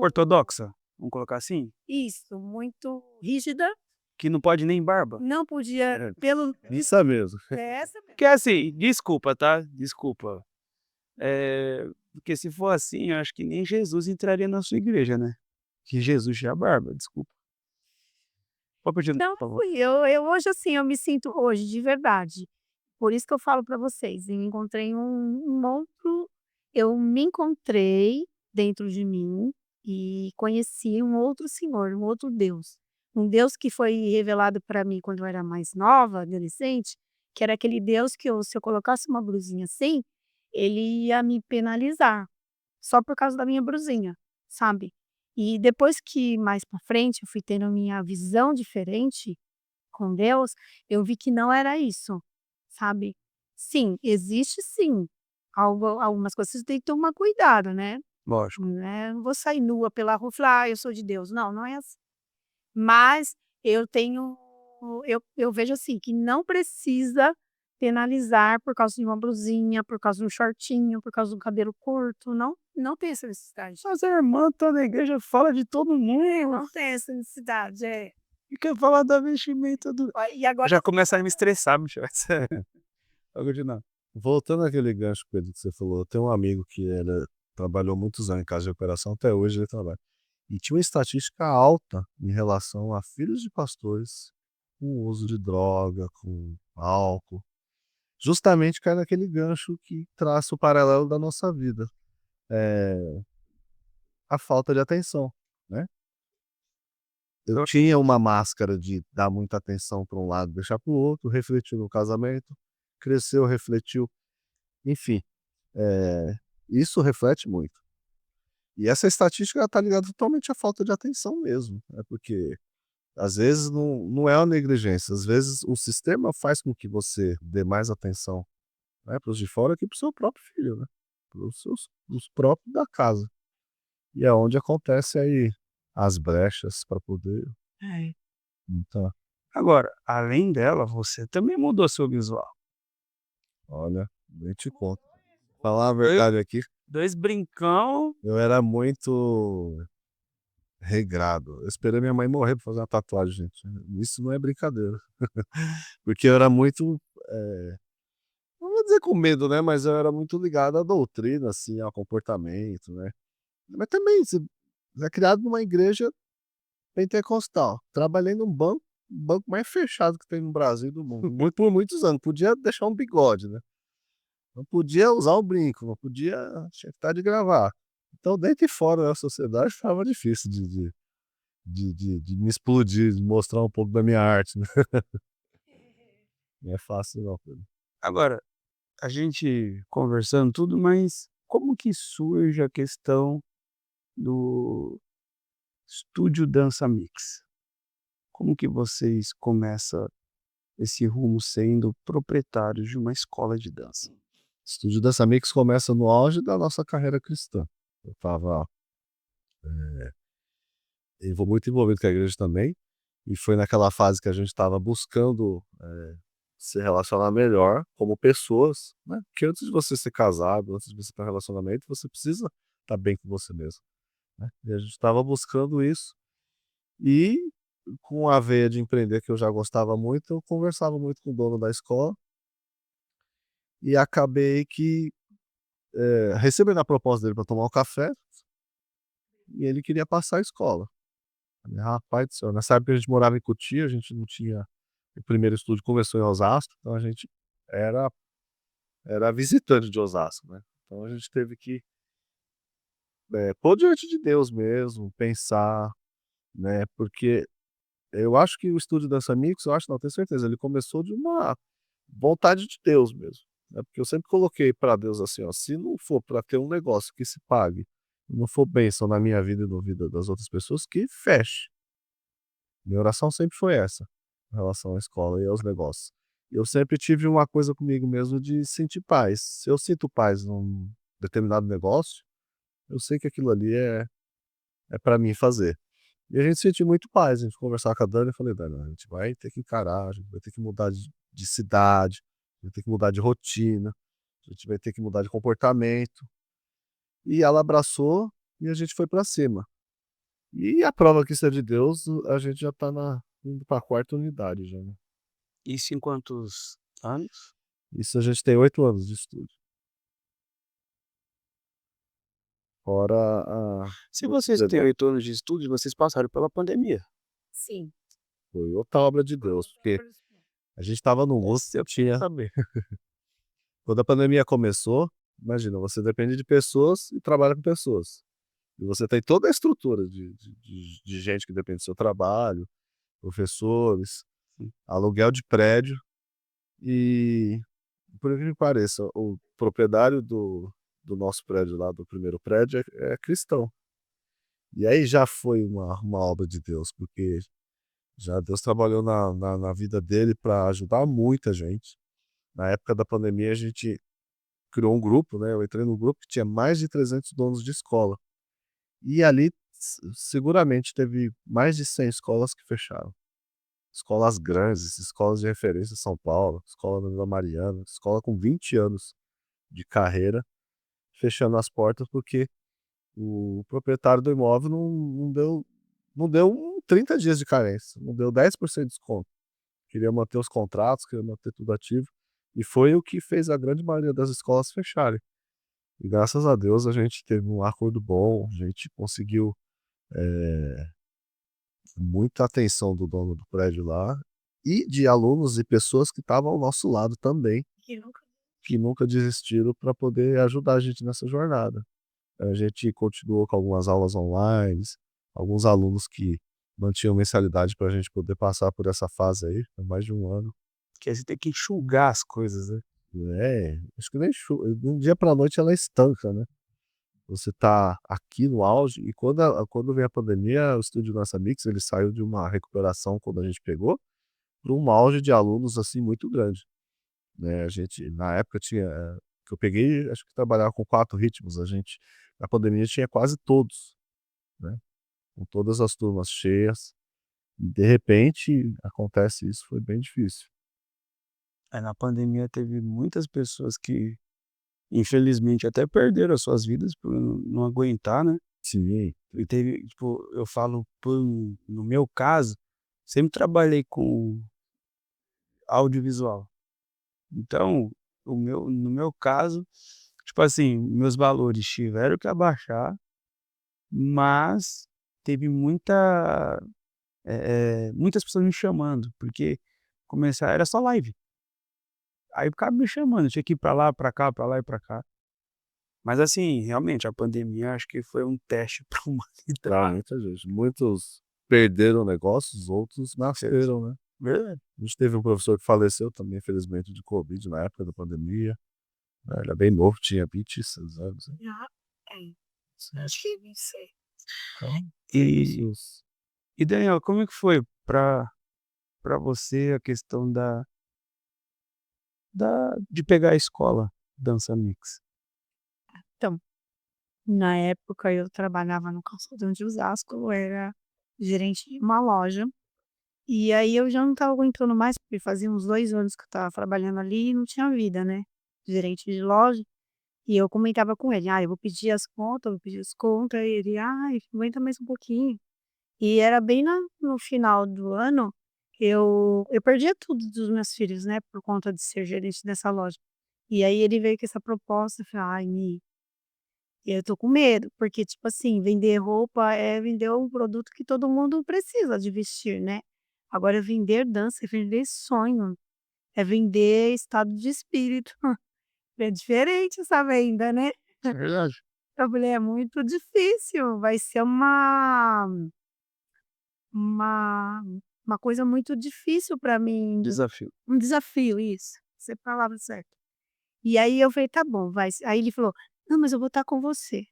Ortodoxa, vamos colocar assim? isso, muito rígida, Que não pode nem barba? não podia É, pelo Isso mesmo. é essa mesmo. porque assim, desculpa, tá, desculpa, porque se for assim, eu acho que nem Jesus entraria na sua igreja, né, que Jesus tinha barba, desculpa. Pode continuar, Não por favor. fui, eu hoje, assim, eu me sinto hoje, de verdade, por isso que eu falo para vocês, eu encontrei um outro eu me encontrei dentro de mim e conheci um outro Senhor, um outro Deus. Um Deus que foi revelado para mim quando eu era mais nova, adolescente, que era aquele Deus que eu se eu colocasse uma blusinha assim, ele ia me penalizar, só por causa da minha blusinha, sabe. E depois que mais para frente eu fui tendo a minha visão diferente com Deus, eu vi que não era isso, sabe. Sim, existe sim, algumas coisas você tem que tomar cuidado, Lógico. né, não vou sair nua pela rua e falar: "Ah, eu sou de Deus", não, não é assim. Mas eu tenho eu vejo assim, que não precisa penalizar por causa de uma blusinha, por causa de um shortinho, por causa do cabelo curto, não tem essa necessidade. Mas a irmã tá na igreja, fala de todo mundo, Não tem essa necessidade, é. e quer falar da vestimenta do E agora já começa a me estressar, bicho, pode continuar. Voltando àquele gancho, Pedro, que você falou, eu tenho um amigo que trabalhou muitos anos em casa de operação, até hoje ele trabalha. E tinha uma estatística alta em relação a filhos de pastores com uso de droga, com álcool. Justamente cai naquele gancho que traça o paralelo da nossa vida, a falta de atenção, né. Eu tinha uma máscara de dar muita atenção para um lado, deixar para o outro, refletiu no casamento, cresceu, refletiu, enfim, eh, isso reflete muito. E essa estatística está ligada totalmente à falta de atenção mesmo, né, porque às vezes não é uma negligência, às vezes o sistema faz com que você dê mais atenção, né, para os de fora que para o seu próprio filho, né, para os próprios da casa. E é onde acontece aí as brechas para poder É. então, Agora, além dela, você também mudou seu visual. olha, nem te conto. Falar a Dois verdade aqui, 2 brincão, eu era muito regrado. Eu esperei minha mãe morrer pra fazer uma tatuagem, gente. Isso não é brincadeira. Porque eu era muito, não vou dizer com medo, né, mas eu era muito ligado à doutrina, assim, ao comportamento, né. Mas também você é criado numa igreja pentecostal. Trabalhei num banco mais fechado que tem no Brasil e do mundo, por muitos anos. Podia deixar um bigode, né. Não podia usar o brinco, não podia tinha que estar de gravata. Então dentro e fora da sociedade estava difícil de me explodir, de mostrar um pouco da minha arte, né. Não é fácil não, Pedro. agora, a gente conversando tudo, mas como que surge a questão do Estúdio Dança Mix. Como que vocês começam esse rumo sendo proprietários de uma escola de dança? Estúdio Dança Mix começa no auge da nossa carreira cristã. Eu estava muito envolvido com a igreja também, e foi naquela fase que a gente estava buscando se relacionar melhor como pessoas, né? Porque antes de você ser casado, antes de você ter um relacionamento, você precisa estar bem com você mesmo, né? E a gente estava buscando isso, e com a veia de empreender que eu já gostava muito, eu conversava muito com o dono da escola, e acabei que recebendo a proposta dele para tomar um café, e ele queria passar a escola. Falei: "Rapaz do céu", nessa época a gente morava em Cotia, a gente não tinha, o primeiro estúdio começou em Osasco, então a gente era visitante de Osasco, né. Então a gente teve que, pôr diante de Deus mesmo, pensar, né, porque eu acho que o estúdio Dança Mix, eu acho não, tenho certeza, ele começou de uma vontade de Deus mesmo, né, porque eu sempre coloquei para Deus assim: "Ó, se não for para ter um negócio que se pague, não for bênção na minha vida e na vida das outras pessoas, que feche". Minha oração sempre foi essa, em relação à escola e aos negócios. Eu sempre tive uma coisa comigo mesmo de sentir paz. Se eu sinto paz num determinado negócio, eu sei que aquilo ali é para mim fazer. E a gente sentiu muito paz, a gente conversava com a Dani, eu falei: "Dani, a gente vai ter que encarar, a gente vai ter que mudar de cidade, vai ter que mudar de rotina, a gente vai ter que mudar de comportamento". E ela abraçou e a gente foi para cima. E a prova que isso é de Deus, a gente já tá indo pra quarta unidade já, né. Isso em quantos anos? Isso a gente tem 8 anos de estúdio. Fora a Se vocês têm 8 anos de estudo, vocês passaram pela pandemia. Sim. foi outra obra de Deus, porque a gente estava num outro Essa eu quero tinha saber. quando a pandemia começou, imagina, você depende de pessoas e trabalha com pessoas. E você tem toda a estrutura de gente que depende do seu trabalho, professores, Sim. aluguel de prédio e, por incrível que pareça, o proprietário do nosso prédio lá, do primeiro prédio, é cristão. E aí já foi uma obra de Deus, porque já Deus trabalhou na vida dele para ajudar muita gente. Na época da pandemia, a gente criou um grupo, né, eu entrei num grupo que tinha mais de 300 donos de escola. E ali seguramente teve mais de 100 escolas que fecharam. Escolas grandes, escolas de referência em São Paulo, escola da Vila Mariana, escola com 20 anos de carreira, fechando as portas porque o proprietário do imóvel não deu 30 dias de carência, não deu 10% de desconto. Queria manter os contratos, queria manter tudo ativo, e foi o que fez a grande maioria das escolas fecharem. E graças a Deus a gente teve um acordo bom, a gente conseguiu, eh, muita atenção do dono do prédio lá, e de alunos e pessoas que estavam ao nosso lado também, Que nunca que nunca desistiram para poder ajudar a gente nessa jornada. A gente continuou com algumas aulas online, alguns alunos que mantinham mensalidade para a gente poder passar por essa fase aí, há mais de 1 ano. Que aí você tem que enxugar as coisas, né. É, acho que nem de um dia para noite ela estanca, né. Você tá aqui no auge e quando veio a pandemia, o estúdio Nossa Mix, ele saiu de uma recuperação quando a gente pegou, para um auge de alunos, assim, muito grande, né. A gente na época tinha, que eu peguei, acho que trabalhava com 4 ritmos, a gente na pandemia tinha quase todos, né, com todas as turmas cheias, e de repente acontece isso, foi bem difícil. Aí na pandemia teve muitas pessoas que, infelizmente, até perderam as suas vidas por não aguentar, né. Sim, E teve tipo, eu falo no meu caso, sempre trabalhei com audiovisual. Então, no meu caso, tipo assim, meus valores tiveram que abaixar, mas teve muitas pessoas me chamando, porque começar era só live. Aí ficava me chamando, eu tinha que ir pra lá, pra cá, pra lá e pra cá. Mas assim, realmente a pandemia acho que foi um teste pra pra humanidade. muita gente. Muitos perderam negócios, outros nasceram, né. Verdade. A gente teve um professor que faleceu também, infelizmente, de covid na época da pandemia, né, ele é bem novo, tinha 26 anos, né. ah, é. Acho que não sei. Então, E isso e Daniel, como é que foi para você a questão de pegar a escola dança mix? Então, na época eu trabalhava no calçadão de Osasco, eu era gerente de uma loja, e aí eu já não estava aguentando mais, porque fazia uns 2 anos que eu estava trabalhando ali e não tinha vida, né, gerente de loja, e eu comentava com ele: "Ah, eu vou pedir as contas, eu vou pedir as contas", e ele: "Ai, aguenta mais um pouquinho". E era bem na no final do ano, eu perdia tudo dos meus filhos, né, por conta de ser gerente dessa loja. E aí ele veio com essa proposta, eu falei: "Ai, Mi, eu tô com medo", porque, tipo assim, vender roupa é vender um produto que todo mundo precisa de vestir, né. Agora vender dança é vender sonho, é vender estado de espírito. É diferente essa venda, né. É verdade. Eu falei: "É muito difícil, vai ser uma uma coisa muito difícil para mim". Desafio. Um desafio, isso, essa é a palavra certa. E aí eu falei: "Tá bom, vai". Aí ele falou: "Não, mas eu vou estar com você".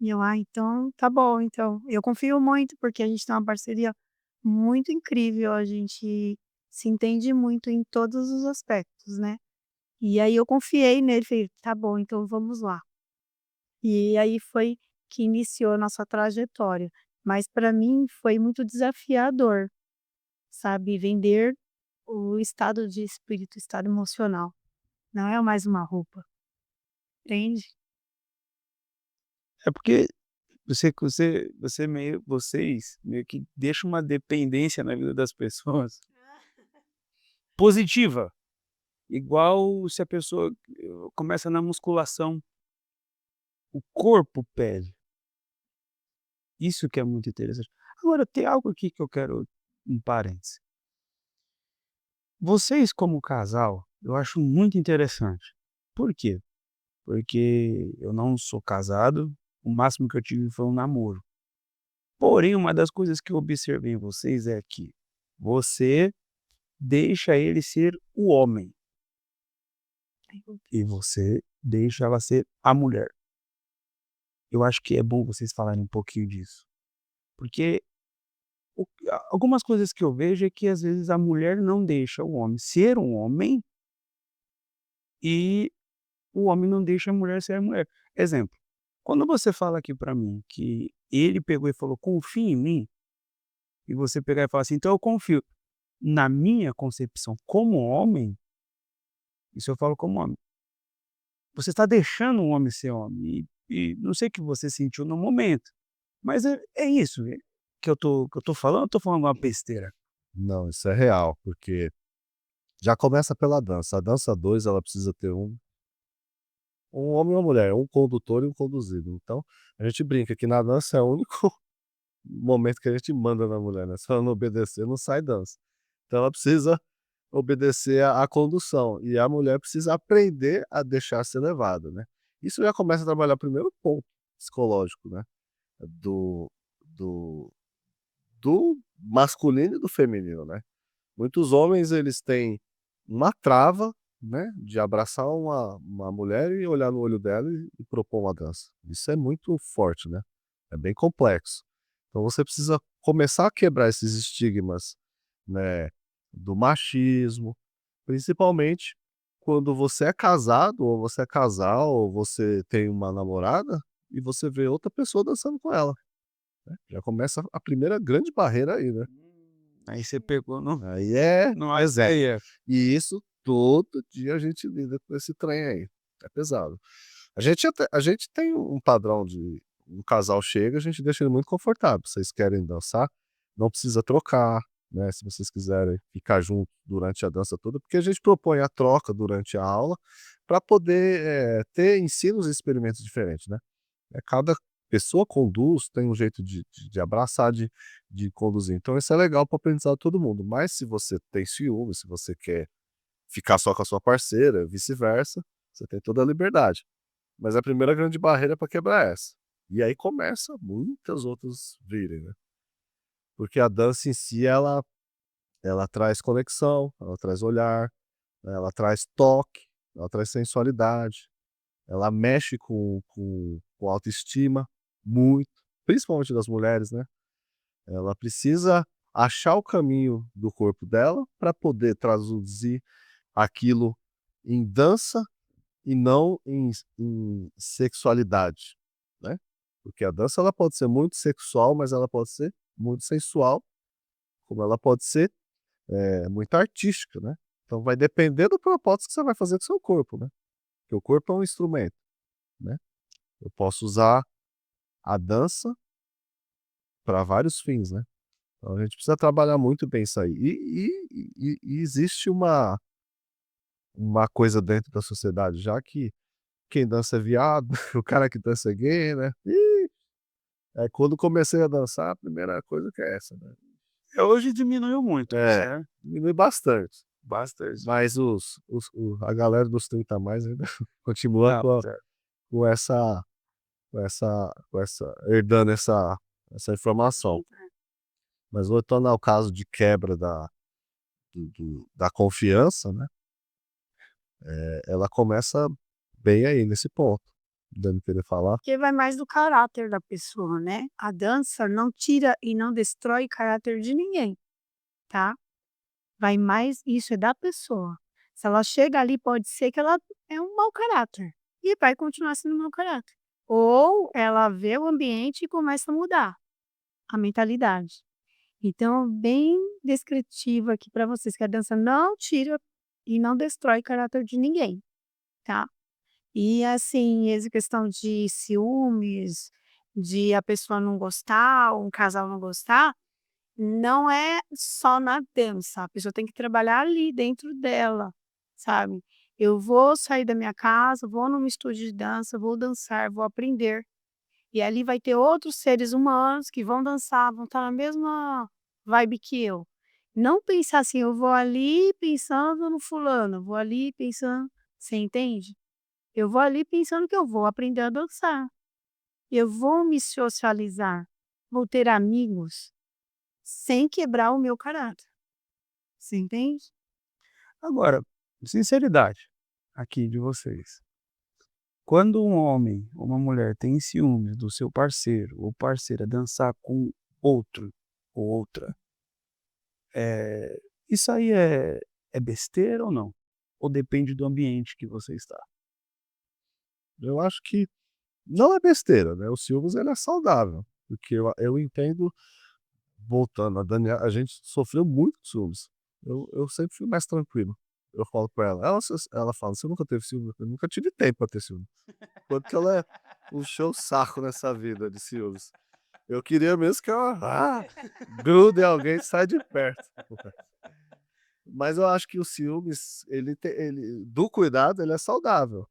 E eu: "Ah, então tá bom, então". Eu confio muito, porque a gente tem uma parceria muito incrível, a gente se entende muito em todos os aspectos, né. E aí eu confiei nele, falei: "Tá bom, então vamos lá". E aí foi que iniciou a nossa trajetória. Mas para mim foi muito desafiador, sabe, vender o estado de espírito, o estado emocional. Não é mais uma roupa, entende? É porque vocês meio que deixam uma dependência na vida das pessoas positiva, igual se a pessoa começa na musculação, o corpo pede. Isso que é muito interessante. Agora tem algo aqui que eu quero um parêntese. Vocês como casal, eu acho muito interessante. Por quê? Porque eu não sou casado, o máximo que eu tive foi um namoro. Porém, uma das coisas que eu observei em vocês é que você deixa ele ser o homem e você deixa ela ser a mulher. Eu acho que é bom vocês falarem um pouquinho disso, porque algumas coisas que eu vejo é que às vezes a mulher não deixa o homem ser um homem e o homem não deixa a mulher ser a mulher. Exemplo, quando você fala aqui pra mim que ele pegou e falou: "Confia em mim", e você pegar e falar assim: "Então eu confio". Na minha concepção como homem, isso eu falo como homem, você está deixando o homem ser homem e não sei o que você sentiu no momento, mas é isso, que eu tô falando ou tô falando uma besteira? não, isso é real, porque já começa pela dança. A dança 2 ela precisa ter um homem e uma mulher, um condutor e um conduzido. Então, a gente brinca que na dança é o único momento que a gente manda na mulher, né, se ela não obedecer, não sai dança. Então ela precisa obedecer à condução, e a mulher precisa aprender a deixar ser levada, né. Isso já começa a trabalhar o primeiro ponto psicológico, né, do do do masculino e do feminino, né. Muitos homens eles têm uma trava, né, de abraçar uma mulher e olhar no olho dela e propor uma dança. Isso é muito forte, né, é bem complexo. Então você precisa começar a quebrar esses estigmas, né, do machismo, principalmente quando você é casado ou você é casal ou você tem uma namorada e você vê outra pessoa dançando com ela, né, já começa a primeira grande barreira aí, né. Aí você pegou Aí é no exemplo. veia. E isso todo dia a gente lida com esse trem aí, é pesado. A gente tem um padrão de um casal chega, a gente deixa ele muito confortável, vocês querem dançar, não precisa trocar, né, se vocês quiserem ficar junto durante a dança toda, porque a gente propõe a troca durante a aula, para poder, ter ensinos e experimentos diferentes, né. Cada pessoa conduz, tem um jeito de abraçar, de conduzir, então isso é legal para o aprendizado de todo mundo, mas se você tem ciúme, se você quer ficar só com a sua parceira, vice-versa, você tem toda a liberdade. Mas a primeira grande barreira para quebrar é essa. E aí começa muitas outras virem, né. Porque a dança em si ela traz conexão, ela traz olhar, né, ela traz toque, ela traz sensualidade, ela mexe com autoestima, muito. principalmente das mulheres, né, ela precisa achar o caminho do corpo dela para poder traduzir aquilo em dança e não em sexualidade, né. Porque a dança ela pode ser muito sexual, mas ela pode ser muito sensual, como ela pode ser, muito artística, né. Então vai depender do propósito que você vai fazer com o seu corpo, né. Porque o corpo é um instrumento, né. Eu posso usar a dança para vários fins, né. Então a gente precisa trabalhar muito bem isso aí. E existe uma coisa dentro da sociedade já que quem dança é viado, o cara que dança é gay, né. Quando comecei a dançar, a primeira coisa que é essa, né. Hoje diminuiu muito, É, certo? diminui bastante, Bastante. mas a galera dos 30 a mais ainda continua Não, certo. com essa herdando essa informação. Mas voltando ao caso de quebra da confiança, né, ela começa bem aí nesse ponto, dando querer falar. Porque vai mais do caráter da pessoa, né. A dança não tira e não destrói o caráter de ninguém, tá. Vai mais isso é da pessoa. Se ela chega ali, pode ser que ela é um mau caráter, e vai continuar sendo mau caráter. Ou ela vê o ambiente e começa a mudar a mentalidade. Então, bem descritivo aqui para vocês, que a dança não tira e não destrói o caráter de ninguém, tá. E assim, essa questão de ciúmes, de a pessoa não gostar, ou um casal não gostar, não é só na dança, a pessoa tem que trabalhar ali dentro dela, sabe. Eu vou sair da minha casa, vou num estúdio de dança, vou dançar, vou aprender, e ali vai ter outros seres humanos que vão dançar, vão estar na mesma vibe que eu. Não pensar assim: "Eu vou ali pensando no fulano, vou ali pensando", você entende? Eu vou ali pensando que eu vou aprender a dançar, eu vou me socializar, vou ter amigos, sem quebrar o meu caráter, você entende? Agora, sinceridade aqui de vocês. Quando um homem ou uma mulher tem ciúmes do seu parceiro ou parceira dançar com outro ou outra, isso aí é besteira ou não? Ou depende do ambiente que você está? Eu acho que não é besteira, né, o ciúmes ele é saudável, porque eu entendo, voltando, a gente sofreu muito com ciúmes. Eu sempre fui mais tranquilo. Eu falo pra ela, ela fala: "Você nunca teve ciúme?" Eu nunca tive tempo pra ter ciúme. Quanto que ela puxou o saco nessa vida de ciúmes. Eu queria mesmo que ela, grude em alguém e sai de perto. Mas eu acho que o ciúmes, ele do cuidado, ele é saudável,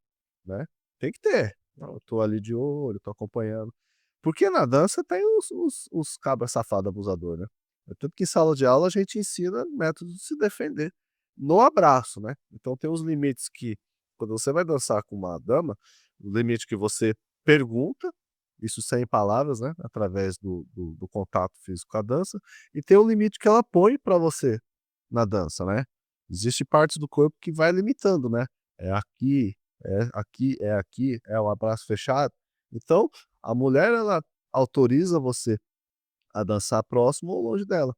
né. Tem que ter. Não, eu tô ali de olho, tô acompanhando. Porque na dança tem os cabra safado abusador, né. É tanto que em sala de aula a gente ensina métodos de se defender no abraço, né. Então tem os limites que, quando você vai dançar com uma dama, o limite que você pergunta, isso sem palavras, né, através do contato físico com a dança, e tem o limite que ela põe pra você na dança, né. Existe partes do corpo que vai limitando, né. É aqui, é aqui, é aqui, é o abraço fechado. Então, a mulher ela autoriza você a dançar próximo ou longe dela.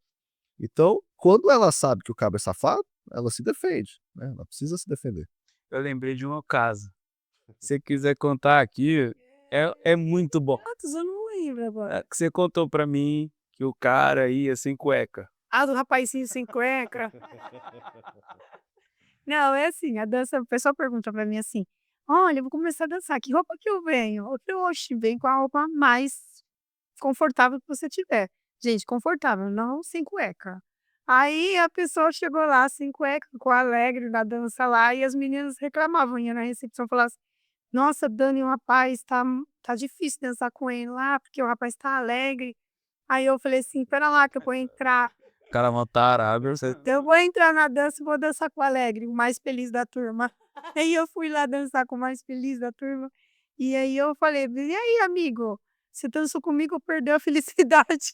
Então, quando ela sabe que o cabo é safado, ela se defende, né, ela precisa se defender. Eu lembrei de um caso. Se você quiser contar aqui, é muito bom. Quantos eu não lembro agora. Que você contou pra mim que o cara ia sem cueca. Ah, do rapazinho sem cueca. Não, é assim, a dança o pessoal pergunta pra mim assim: "Olha, eu vou começar a dançar, que roupa que eu venho?" Eu falei: "Oxe, vem com a roupa mais confortável que você tiver". Gente, confortável, não sem cueca. Aí a pessoa chegou lá sem cueca, ficou alegre na dança lá e as meninas reclamavam, ia na recepção e falava assim: "Nossa, Dani, o rapaz tá difícil dançar com ele lá, porque o rapaz tá alegre". Aí eu falei assim: "Espera lá que eu vou entrar". O cara mó tarado, você Eu vou entrar na dança e vou dançar com o alegre, o mais feliz da turma. Aí eu fui lá dançar com o mais feliz da turma, e aí eu falei: "E aí amigo, você dançou comigo ou perdeu a felicidade?"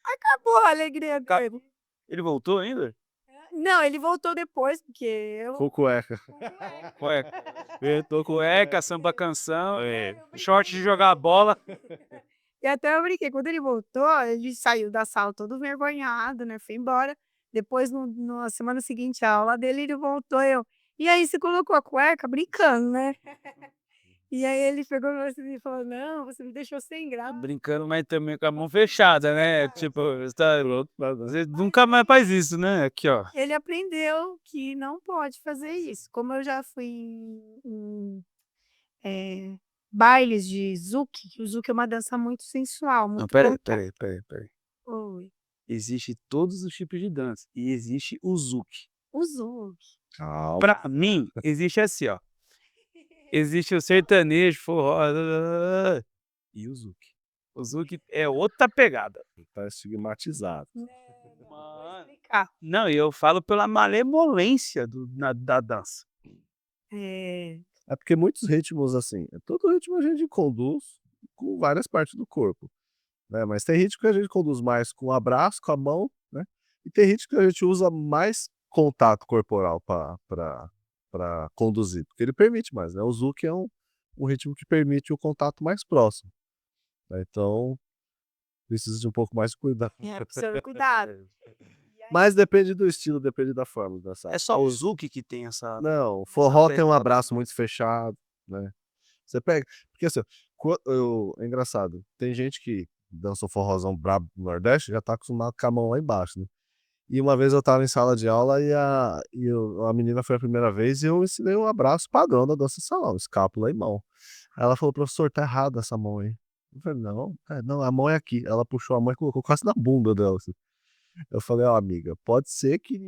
Acabou a alegria dele. ele voltou ainda? Não, ele voltou depois, porque eu Com cueca. Cueca. Eu tô cueca, samba canção, short de jogar bola. E até eu brinquei, quando ele voltou, ele saiu da sala todo envergonhado, né, foi embora. Depois na semana seguinte, a aula dele, ele voltou, eu: "E aí, você colocou a cueca?" Brincando, né. E aí ele pegou e falou: "Não, você me deixou sem graça". Brincando, mas também com a mão fechada, né, tipo, você tá louco, você nunca mais faz isso, né, aqui ó. Ele aprendeu que não pode fazer isso. Como eu já fui em, eh, bailes de Zouk, o Zouk é uma dança muito sensual, Não, muito espera aí, voltada. espera aí. Oi. Existe todos os tipos de dança e existe o Zouk. O Zouk. Calma. Pra mim, existe assim, ó, existe o sertanejo, forró e o Zouk. O Zouk é outra pegada. Tá estigmatizado. Não, vou Mano. explicar. Não, e eu falo pela malemolência da dança. É, É porque muitos ritmos, assim, todo ritmo a gente conduz com várias partes do corpo, né, mas tem ritmo que a gente conduz mais com o abraço, com a mão, né, e tem ritmo que a gente usa mais contato corporal pra conduzir, porque ele permite mais, né, o Zouk é um ritmo que permite o contato mais próximo, né, então precisa de um pouco mais de cuidado. precisa de cuidado. E aí Mas depende do estilo, depende da forma de dançar. É só o Zouk que tem essa Não, o forró tem um pegada. abraço muito fechado, né. Você pega porque assim, é engraçado, tem gente que dança um forrózão brabo no Nordeste, já tá acostumado com a mão lá embaixo, né. E uma vez eu estava em sala de aula a menina foi a primeira vez e eu ensinei um abraço padrão da dança salão, escápula e mão. Aí ela falou: "Professor, tá errado essa mão aí". Eu falei: "Não, não, a mão é aqui". Ela puxou a mão e colocou quase na bunda dela, assim. Eu falei: "Ó, amiga, pode ser que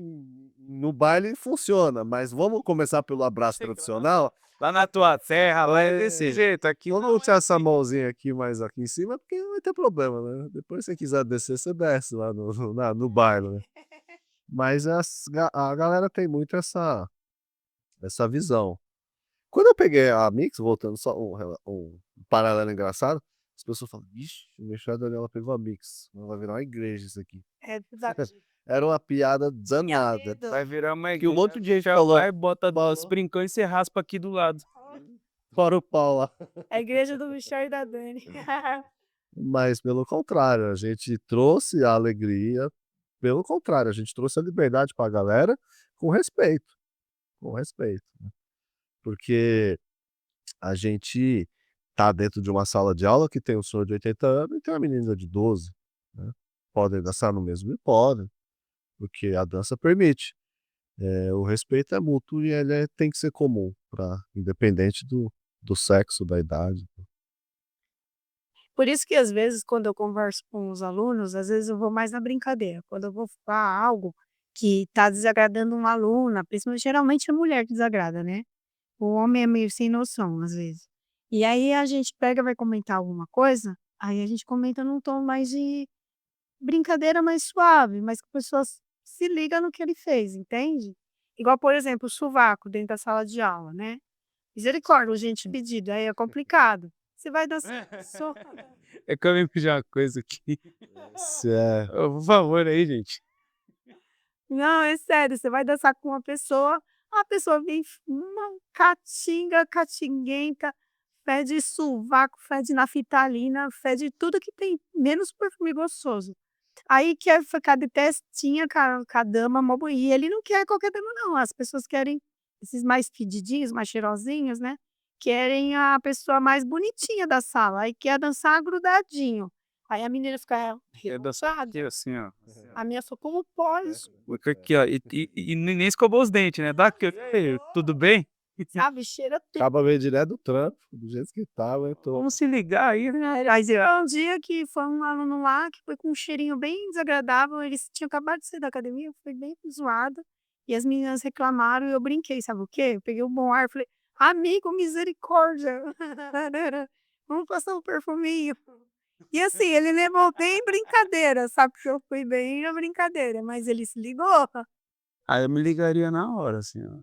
no baile funciona, mas vamos começar pelo abraço tradicional? Lá na tua terra, lá é desse jeito, aqui Eu não não é tinha essa assim. mãozinha aqui mais aqui em cima, porque não vai ter problema, né. Depois se você quiser descer, você desce lá no baile, né". Mas a galera tem muito essa visão. Quando eu peguei a Mix, voltando só um paralelo engraçado, as pessoas falam: "Vixe, o Michel Daniela pegou a Mix, vai virar uma igreja isso aqui". é desafio. Era uma piada Tinha danada. medo. Vai virar uma Que um igreja, monte de gente já falou: vai, bota "Bora os brincões e você raspa aqui do lado. fora o pau lá". É a igreja do Michel e da Dani. Mas pelo contrário, a gente trouxe a alegria, pelo contrário, a gente trouxe a liberdade pra galera com respeito, com respeito. Porque a gente tá dentro de uma sala de aula que tem um senhor de 80 anos e tem uma menina de 12, né. Podem dançar no mesmo e podem, porque a dança permite. O respeito é mútuo e ele tem que ser comum pra independente do sexo, da idade. Por isso que às vezes quando eu converso com os alunos, às vezes eu vou mais na brincadeira, quando eu vou falar algo que está desagradando uma aluna, principalmente geralmente é mulher que desagrada, né, o homem é meio sem noção às vezes. E aí a gente pega, vai comentar alguma coisa, aí a gente comenta num tom mais de brincadeira mais suave, mas que a pessoa se liga no que ele fez, entende? Igual, por exemplo, o sovaco dentro da sala de aula, né. Misericórdia, gente pedido, aí é complicado. Você vai dançar É que eu me pedir uma coisa aqui. Se é Ô, por favor aí, gente. não, é sério, você vai dançar com uma pessoa, a pessoa vem uma catinga, catinguenta, fede sovaco, fede naftalina, fede tudo que tem, menos perfume gostoso. Aí quer ficar de testinha com a dama mó e ele não quer qualquer dama não, as pessoas querem esses mais fedidinhos, mais cheirosinhos, né, querem a pessoa mais bonitinha da sala, aí quer dançar grudadinho. Aí a menina fica É dançar aqui revoltada, assim, ó. a minha falou: "Como pode?" Fica aqui, ó, e nem escovou os dentes, né, dá aqui, "Ei, tudo bem?" Sabe, cheira tudo. acaba veio direto do trampo, do jeito que estava, entrou. Vamos se ligar aí, né. Mas um dia que foi um aluno lá que foi com um cheirinho bem desagradável, eles tinham acabado de sair da academia, foi bem zoado, e as meninas reclamaram e eu brinquei, sabe o quê? Eu peguei o bom ar e falei: "Amigo, misericórdia, vamos passar um perfuminho". E assim, ele levou bem brincadeira, sabe, que eu fui bem na brincadeira, mas ele se ligou. Aí eu me ligaria na hora, assim, ó.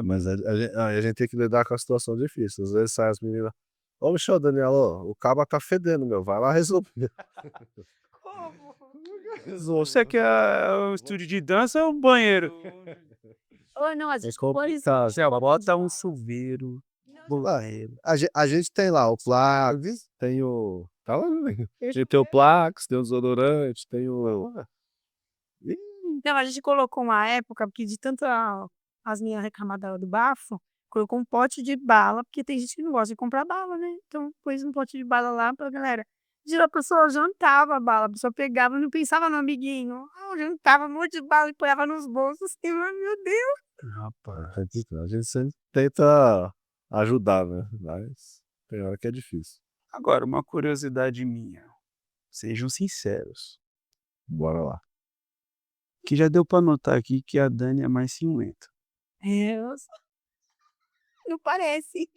Mas a gente tem que lidar com a situação difícil, às vezes sai as meninas: "Ô Michel Daniela, ô, o caba tá fedendo meu, vai lá resolver". Como? Você quer um estúdio de dança ou um banheiro? Ou não, às É vezes complicado. Você bota um chuveiro, A gente tem lá o Plax, tem o tá lá, né, Eu tem o Plax, tem o desodorante, tem o Ih, Não, a gente colocou uma época, porque de tanta as minhas reclamadas do bafo, colocou um pote de bala, porque tem gente que não gosta de comprar bala, né, então pôs um pote de bala lá pra galera. De a pessoa jantava a bala, a pessoa pegava, não pensava no amiguinho, juntava um monte de bala e ponhava nos bolsos, assim, ai meu Deus. Rapaz. a gente sempre tenta ajudar, né, mas tem hora que é difícil. Agora, uma curiosidade minha, sejam sinceros, Bora lá. que já deu pra notar aqui que a Dani é mais ciumenta. Eu sou não parece.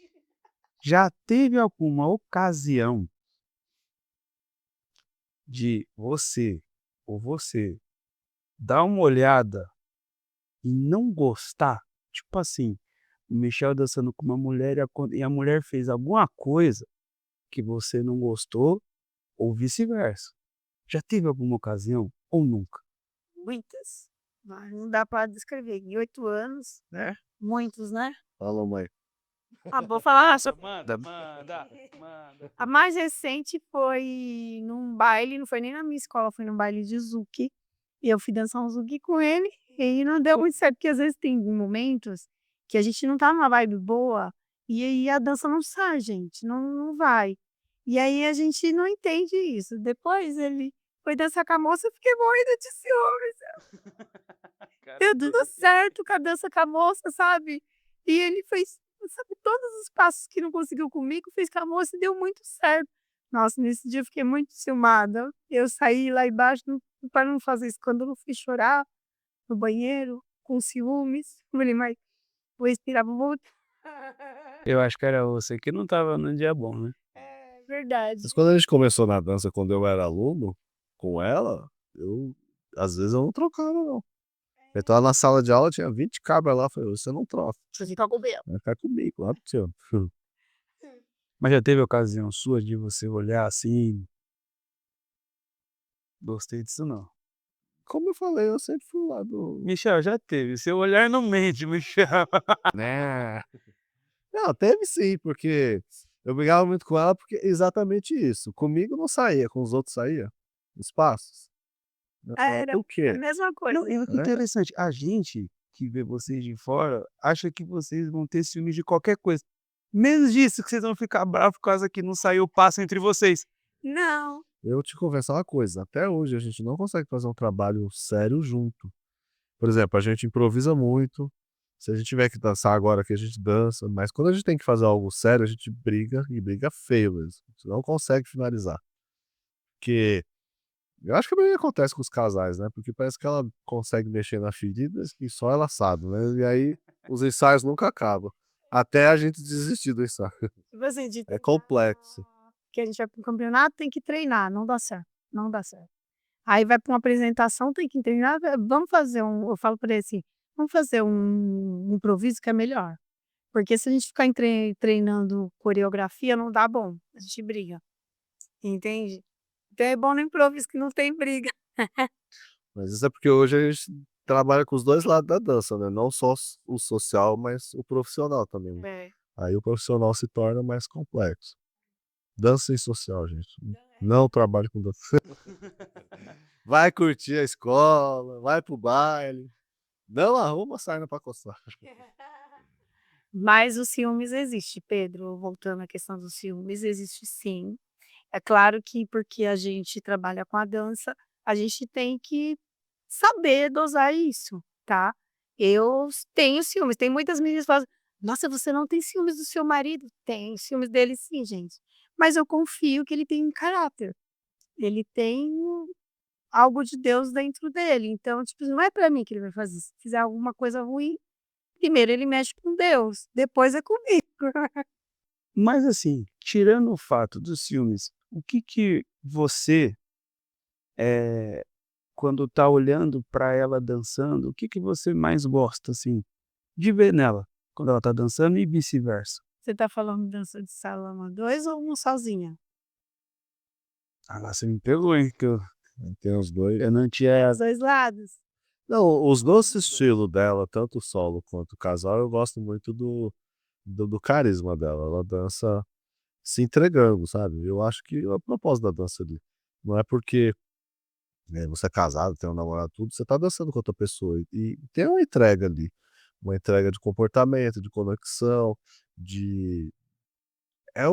Já teve alguma ocasião de você dar uma olhada e não gostar? Tipo assim, o Michel dançando com uma mulher e a mulher fez alguma coisa que você não gostou ou vice-versa. Já teve alguma ocasião ou nunca? Muitas, mas não dá para descrever. Em 8 anos, É? muitos, né. Fala, mãe. Vou falar só Manda, manda, manda. a mais recente foi num baile, não foi nem na minha escola, foi num baile de Zouk, e eu fui dançar um Zouk com ele, e aí não deu muito certo, porque às vezes tem momentos que a gente não tá numa vibe boa, e aí a dança não sai gente, não vai. E aí a gente não entende isso. Depois ele foi dançar com a moça, eu fiquei morrendo de ciúmes. Deu tudo certo com a dança com a moça, sabe. E ele fez, sabe, todos os passos que não conseguiu comigo, fez com a moça e deu muito certo. Nossa, nesse dia eu fiquei muito ciumada. Eu saí lá embaixo para não fazer escândalo, fui chorar no banheiro, com ciúmes. Falei: "Mas vou respirar, vou voltar". Eu acho que era você que não estava num dia bom, né? É verdade. Mas quando a gente começou na dança, quando eu era aluno, com ela, às vezes eu não trocava não. Eu estava na sala de aula, tinha 20 cabras lá, eu falei: "Você não troca, Você fica com medo. vai ficar comigo, lá pro seu". Mas já teve ocasião sua de você olhar assim: "Gostei disso não"? Como eu falei, eu sempre fui lá do Michel, já teve, seu olhar não mente, Michel. né. Não, teve sim, porque eu brigava muito com ela, porque exatamente isso, comigo não saía, com os outros saía. Os passos. Era O a quê? mesma coisa. Não, e Né. interessante, a gente que vê vocês de fora, acha que vocês vão ter ciúmes de qualquer coisa. Menos disso, que vocês vão ficar bravos por causa que não saiu o passo entre vocês. Não. Eu te confessar uma coisa, até hoje a gente não consegue fazer um trabalho sério junto. Por exemplo, a gente improvisa muito, se a gente tiver que dançar agora aqui, a gente dança, mas quando a gente tem que fazer algo sério, a gente briga, e briga feio mesmo, a gente não consegue finalizar. Porque eu acho que a maioria acontece com os casais, né, porque parece que ela consegue mexer na ferida e só ela sabe, né, e aí os ensaios nunca acabam, até a gente desistir do ensaio. Tipo assim, de É treinar, complexo. que a gente vai para um campeonato, tem que treinar, não dá certo, não dá certo. Aí vai para uma apresentação, tem que treinar, vamos fazer eu falo para ele assim: "Vamos fazer um improviso que é melhor", porque se a gente ficar treinando coreografia não dá bom, a gente briga, entende? Então é bom no improviso que não tem briga. Mas isso é porque hoje a gente trabalha com os 2 lados da dança, né, não só o social, mas o profissional também, né. É. Aí o profissional se torna mais complexo. Dança e social, gente. Não trabalhe com dança. Vai curtir a escola, vai para o baile, não arruma sarna para coçar. Mas o ciúmes existe, Pedro, voltando à questão dos ciúmes, existe sim. É claro que porque a gente trabalha com a dança, a gente tem que saber dosar isso, tá. Eu tenho ciúmes, tem muitas meninas que falam: "Nossa, você não tem ciúmes do seu marido?" Tenho ciúmes dele sim, gente, mas eu confio que ele tem um caráter, ele tem algo de Deus dentro dele, então, tipo, não é pra mim que ele vai fazer, se fizer alguma coisa ruim, primeiro ele mexe com Deus, depois é comigo. Mas assim, tirando o fato dos ciúmes, o que que você, eh, quando tá olhando pra ela dançando, o que que você mais gosta, assim, de ver nela, quando ela tá dançando e vice-versa? Você tá falando dança de salão a 2 ou um sozinha? Agora você me pegou, hein, que Tem os 2. eu não tinha. Os 2 lados? Não, os 2 estilos dela, tanto o solo quanto o casal, eu gosto muito do carisma dela, ela dança se entregando, sabe. Eu acho que é o propósito da dança ali, não é porque, você é casado, tem um namorado, tudo, você tá dançando com outra pessoa e tem uma entrega ali, uma entrega de comportamento, de conexão, de é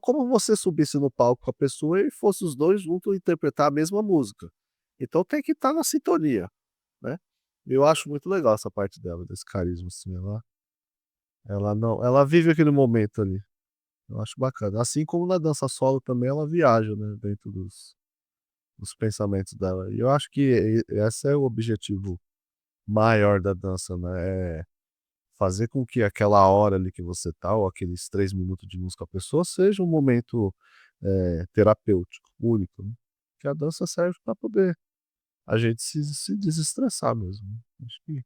como você subisse no palco com a pessoa e fosse os 2 juntos interpretar a mesma música. Então tem que estar na sintonia, né. Eu acho muito legal essa parte dela, desse carisma, assim, ela não ela vive aquele momento ali, eu acho bacana. Assim como na dança solo também ela viaja, né, dentro dos pensamentos dela. E eu acho que esse é o objetivo maior da dança, né, fazer com que aquela hora ali que você tá, ou aqueles 3 minutos de música com a pessoa, seja um momento, terapêutico, único, né. Que a dança serve para poder a gente se desestressar mesmo, né. Acho que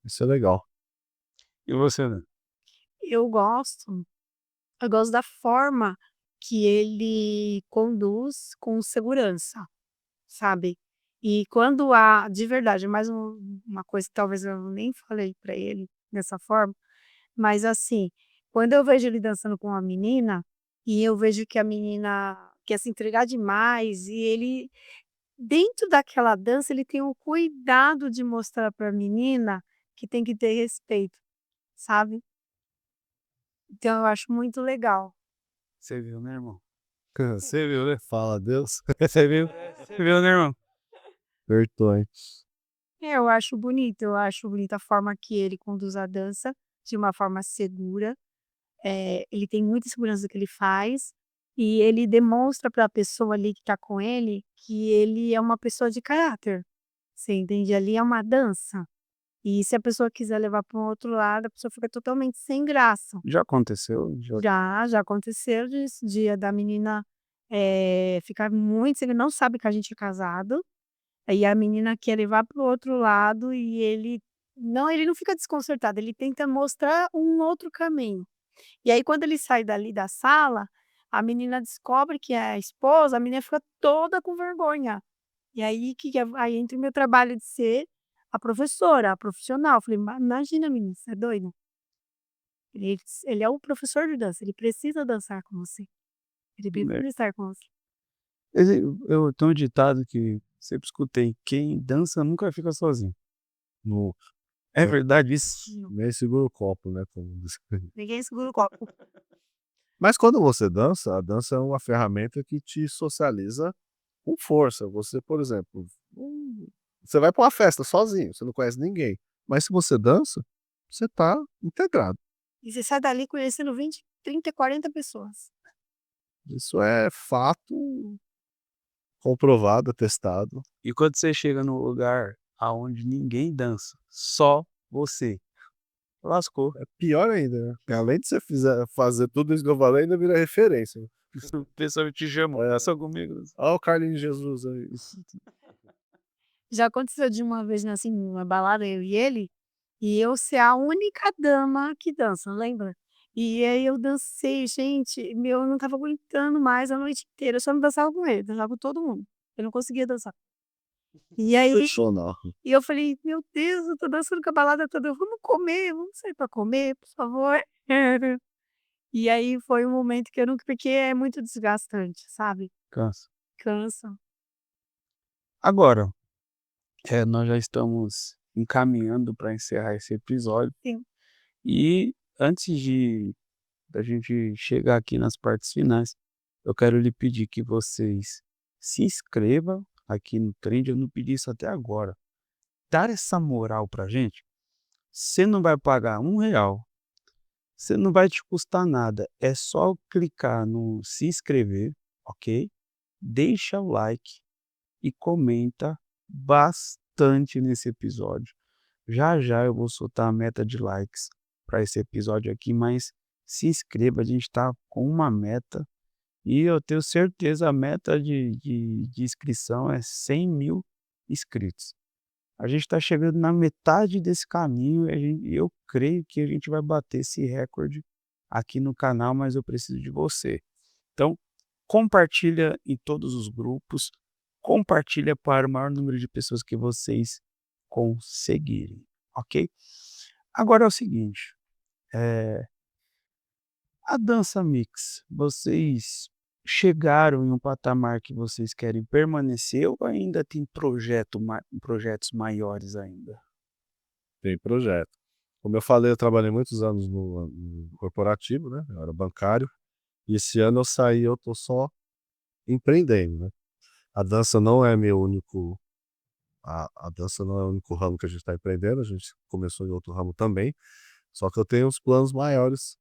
isso é legal. E você, né? Eu gosto eu gosto da forma que ele conduz com segurança, sabe. E quando há de verdade, mais uma coisa que talvez eu nem falei pra ele dessa forma, mas assim, quando eu vejo ele dançando com uma menina, e eu vejo que a menina quer se entregar demais, e ele dentro daquela dança, ele tem o cuidado de mostrar pra menina que tem que ter respeito, sabe. Então eu acho muito legal. Você viu, né, irmão? Você viu, né? Fala Deus. Você viu? Você viu, né, irmão? Bertões. Eu acho bonita a forma que ele conduz a dança, de uma forma segura, ele tem muita segurança do que ele faz, e ele demonstra para a pessoa ali que está com ele, que ele é uma pessoa de caráter, você entende? Ali é uma dança, e se a pessoa quiser levar para um outro lado, a pessoa fica totalmente sem graça. Já aconteceu? Já Já aconteceu disso, da menina, ficar muito sem, ele não sabe que a gente é casado. Aí a menina quer levar para o outro lado e ele não fica desconcertado, ele tenta mostrar um outro caminho. E aí quando ele sai dali da sala, a menina descobre que é a esposa, a menina fica toda com vergonha. E aí aí entra o meu trabalho de ser a professora, a profissional. Eu falei: Imagina menina, você é doida? Ele é o professor de dança, ele precisa dançar com você, ele né? precisa estar com você". Eu tenho um ditado que sempre escutei: "Quem dança nunca fica sozinho". No É verdade isso? Nem segura o copo, né, como diz. Ninguém segura o copo. Mas quando você dança, a dança é uma ferramenta que te socializa com força. Você, por exemplo, você vai pra uma festa sozinho, você não conhece ninguém, mas se você dança, você tá integrado. E você sai dali conhecendo 20, 30, 40 pessoas. Isso é fato comprovado, atestado. E quando você chega num lugar aonde ninguém dança, só você, lascou. É pior ainda, né, além de você fazer tudo isso que eu falei, ainda vira referência. O pessoal te chama: É. "Dança comigo". Ó o Carlinhos Jesus aí. Já aconteceu de uma vez, né, assim, numa balada, eu e ele, e eu ser a única dama que dança, lembra? E aí eu dancei, gente, eu não estava aguentando mais a noite inteira, eu só não dançava com ele, dançava com todo mundo. Eu não conseguia dançar. E aí Profissional. e eu falei: "Meu Deus, eu tô dançando com a balada toda, vamos comer, vamos sair pra comer, por favor". E aí foi um momento que eu nunca, porque é muito desgastante, sabe? Cansa. Cansa. Agora, nós já estamos encaminhando para encerrar esse episódio, Sim. e antes de da gente chegar aqui nas partes finais, eu quero lhe pedir que vocês se inscrevam aqui no Trend, eu não pedi isso até agora. Dar essa moral pra gente, você não vai pagar R$ 1, você não vai te custar nada, é só clicar no se inscrever, ok? Deixa o like e comenta bastante nesse episódio. Já já eu vou soltar a meta de likes para esse episódio aqui, mas se inscreva, a gente está com uma meta e eu tenho certeza a meta de inscrição é 100.000 inscritos. A gente está chegando na metade desse caminho e eu creio que a gente vai bater esse recorde aqui no canal, mas eu preciso de você. Então, compartilha em todos os grupos, compartilha para o maior número de pessoas que vocês conseguirem, ok? Agora é o seguinte, A dança mix, vocês chegaram em um patamar que vocês querem permanecer ou ainda tem projetos maiores ainda? Tem projeto. Como eu falei, eu trabalhei muitos anos no corporativo, né, eu era bancário, e esse ano eu saí, eu tô só empreendendo, né. A dança não é meu único a dança não é o único ramo que a gente está empreendendo, a gente começou em outro ramo também, só que eu tenho uns planos maiores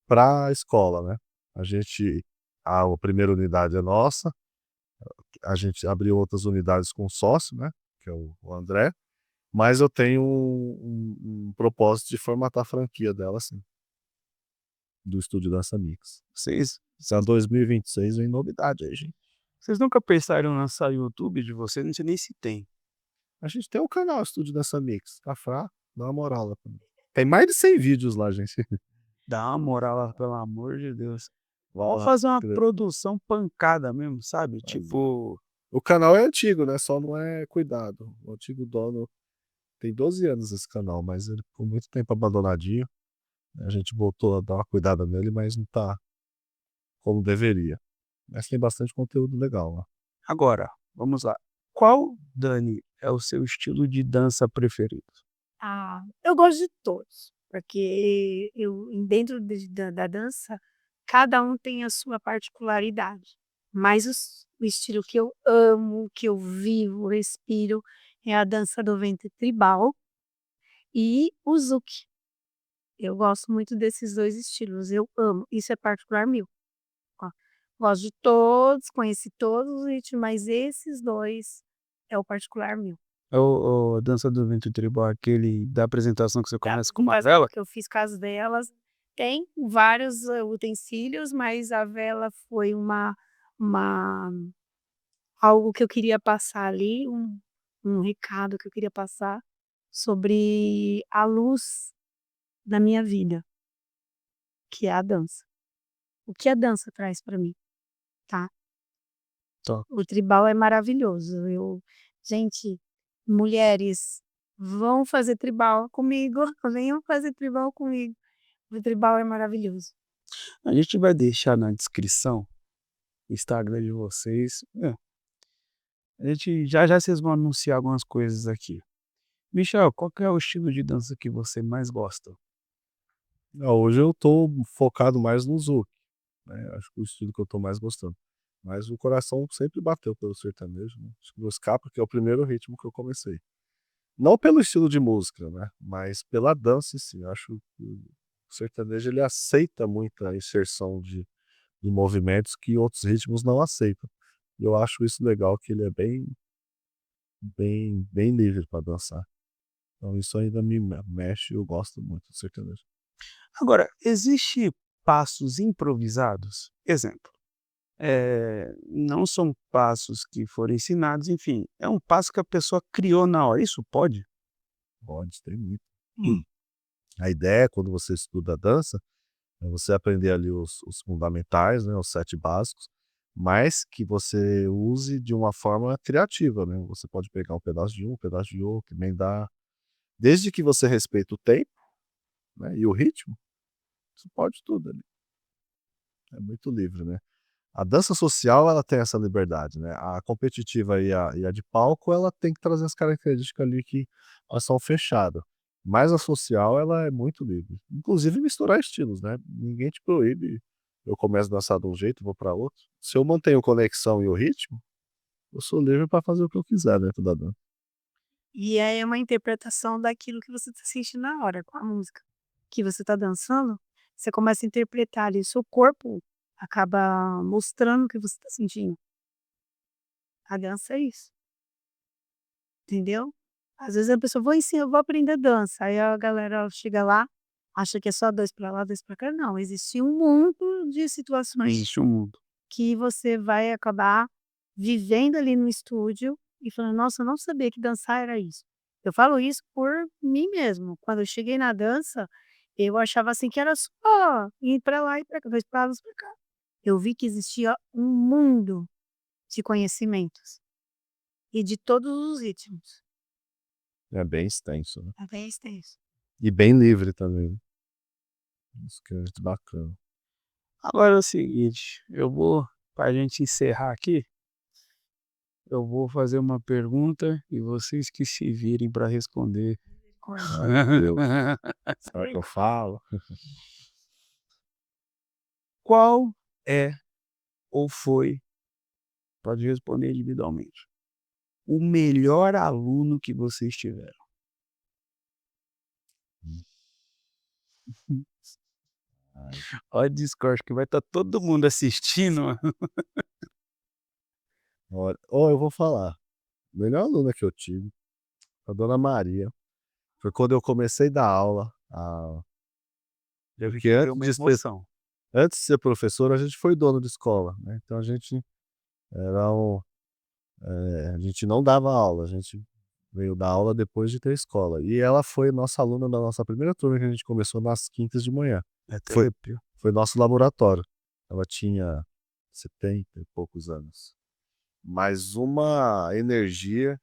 para a escola, né. A gente a primeira unidade é nossa, a gente abriu outras unidades com sócio, né, que é o André, mas eu tenho um propósito de formatar a franquia dela sim, do Estúdio Dança Mix. Vocês Essa 2026 vem novidade aí, gente. vocês nunca pensaram em lançar o YouTube de vocês? Não sei nem se tem. A gente tem um canal Estúdio Dança Mix, tá fraco, dá uma moral lá pra mim. Tem mais de 100 vídeos lá, gente. Dá uma moral lá, pelo amor de Deus. Vai Vamos lá. fazer uma produção pancada mesmo, sabe, Mas tipo o canal é antigo, né, só não é cuidado. O antigo dono tem 12 anos esse canal, mas ele ficou muito tempo abandonadinho. A gente voltou a dar uma cuidada nele, mas não tá como deveria. Mas tem bastante conteúdo legal lá. agora, vamos lá. Qual, Dani, é o seu estilo de dança preferido? Eu gosto de todos, porque eu dentro da dança, cada um tem a sua particularidade, mas o estilo que eu amo, que eu vivo, respiro, é a dança do ventre tribal e o zouk. Eu gosto muito desses 2 estilos, eu amo, isso é particular meu, ó. Gosto de todos, conheci todos os ritmos, mas esses 2 é o particular meu. O dança do ventre tribal, aquele da apresentação que você Tá, começa com uma mas vela? que eu fiz com as velas, tem vários, utensílios, mas a vela foi uma algo que eu queria passar ali, um recado que eu queria passar sobre a luz da minha vida, que é a dança. O que a dança traz para mim, tá? Top. O tribal é maravilhoso, gente, mulheres, vão fazer tribal comigo, venham fazer tribal comigo, o tribal é maravilhoso. A gente vai deixar na descrição o Instagram de vocês. A gente já já vocês vão anunciar algumas coisas aqui. Michel, qual que é o estilo de dança que você mais gosta? Hoje eu tô focado mais no Zouk, né, acho que o estilo que eu tô mais gostando. Mas o coração sempre bateu pelo sertanejo, né, acho que o ska, que é o primeiro ritmo que eu comecei. Não pelo estilo de música, né, mas pela dança em si, eu acho que o sertanejo ele aceita muita inserção de movimentos que outros ritmos não aceitam. E eu acho isso legal, que ele é bem livre para dançar. Então isso ainda me mexe e eu gosto muito do sertanejo. Agora, existe passos improvisados? Exemplo, não são passos que foram ensinados, enfim, é um passo que a pessoa criou na hora, isso pode? Pode, tem muito. A ideia quando você estuda dança, é você aprender ali os fundamentais, né, os 7 básicos, mas que você use de uma forma criativa, né, você pode pegar um pedaço de um pedaço de outro, emendar, desde que você respeite o tempo, né, e o ritmo, você pode tudo ali. É muito livre, né. A dança social ela tem essa liberdade, né, a competitiva e a de palco ela tem que trazer as características ali que elas são fechado, mas a social ela é muito livre, inclusive misturar estilos, né, ninguém te proíbe, eu começo a dançar de um jeito, vou para outro, se eu mantenho conexão e o ritmo, eu sou livre para fazer o que eu quiser dentro da dança. E aí é uma interpretação daquilo que você está sentindo na hora, com a música que você está dançando, você começa a interpretar ali, seu corpo acaba mostrando o que você está sentindo. A dança é isso, entendeu? Às vezes a pessoa: "Vou ensinar, eu vou aprender dança", aí a galera chega lá, acha que é só 2 para lá, 2 para cá, não, existe um mundo de situações Existe um mundo. que você vai acabar vivendo ali no estúdio e falando: "Nossa, eu não sabia que dançar era isso". Eu falo isso por mim mesmo, quando eu cheguei na dança, eu achava assim que era só ir pra lá e pra cá, 2 pra lá, 2 pra cá. Eu vi que existia um mundo de conhecimentos e de todos os ritmos. É bem extenso, né, É bem extenso. e bem livre também, né, isso que é muito bacana. Agora é o seguinte, pra gente encerrar aqui, eu vou fazer uma pergunta e vocês que se virem para responder. Ai, meu Deus. Será que eu falo? Qual é ou foi, pode responder individualmente, o melhor aluno que vocês tiveram? Ai, Olha o Discord que vai estar todo mundo assistindo. olha, eu vou falar. A melhor aluna que eu tive, a dona Maria, foi quando eu comecei a dar aula. Deve Porque que deu uma emoção. antes de ser professor, a gente foi dono de escola, né? Então a gente era a gente não dava aula, a gente veio dar aula depois de ter escola. E ela foi nossa aluna da nossa primeira turma que a gente começou nas quintas de manhã. É até Foi arrepio. foi nosso laboratório. Ela tinha 70 e poucos anos. Mas uma energia,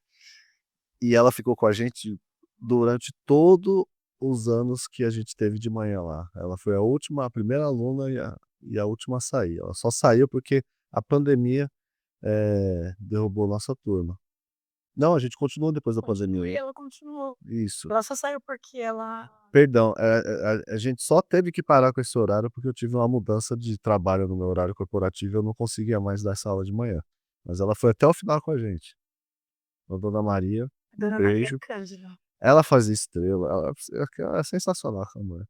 e ela ficou com a gente durante todo os anos que a gente teve de manhã lá. Ela foi a primeira aluna e a última a sair. Ela só saiu porque a pandemia, derrubou nossa turma. Não, a gente continuou depois da Continua, pandemia, né. ela continuou. Isso. Ela só saiu porque ela Perdão, a gente só teve que parar com esse horário, porque eu tive uma mudança de trabalho no meu horário corporativo e eu não conseguia mais dar essa aula de manhã. Mas ela foi até o final com a gente. A dona Maria, a um Dona Maria beijo. Cândida. Ela fazia estrela, ela é sensacional essa mulher.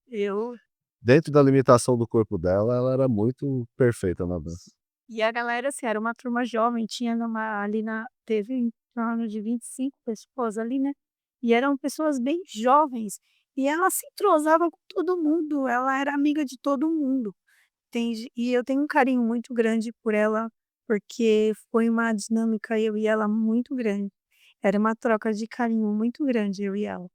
Eu Dentro da limitação do corpo dela, ela era muito perfeita na dança. e a galera, assim, era uma turma jovem, tinha numa ali na teve em torno de 25 pessoas ali, né, e eram pessoas bem jovens, e ela se entrosava com todo mundo, ela era amiga de todo mundo, entende. E eu tenho um carinho muito grande por ela, porque foi uma dinâmica eu e ela muito grande. Era uma troca de carinho muito grande eu e ela.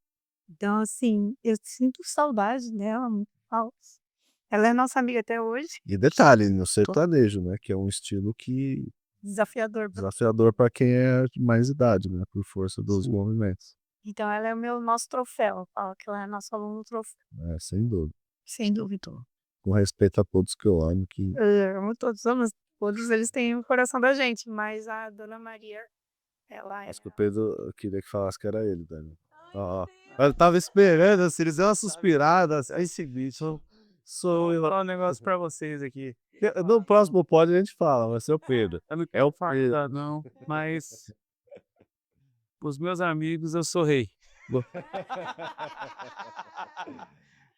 Então, assim, eu sinto saudade dela, muito falta. Ela é nossa amiga até hoje, E detalhe, no Tô sertanejo, né, que é um estilo desafiador pra desafiador para quem é de mais idade, né, por força dos sim. movimentos. então ela é o meu nosso troféu, eu falo que ela é nosso aluno troféu, É, sem dúvida. sem dúvida. Com respeito a todos que eu amo, que Eu amo todos, todos eles têm o coração da gente, mas a Dona Maria, ela é acho que o Pedro eu queria que falasse que era ele, Dani. Ó, ó. Eu tava esperando, assim, eles deu uma suspirada, assim, aí seguinte, sou Vou eu. falar um negócio pra vocês aqui. No próximo pod a gente fala, vai ser o Pedro. Eu não É o quero Pedro. fartar não, mas para os meus amigos eu sou rei.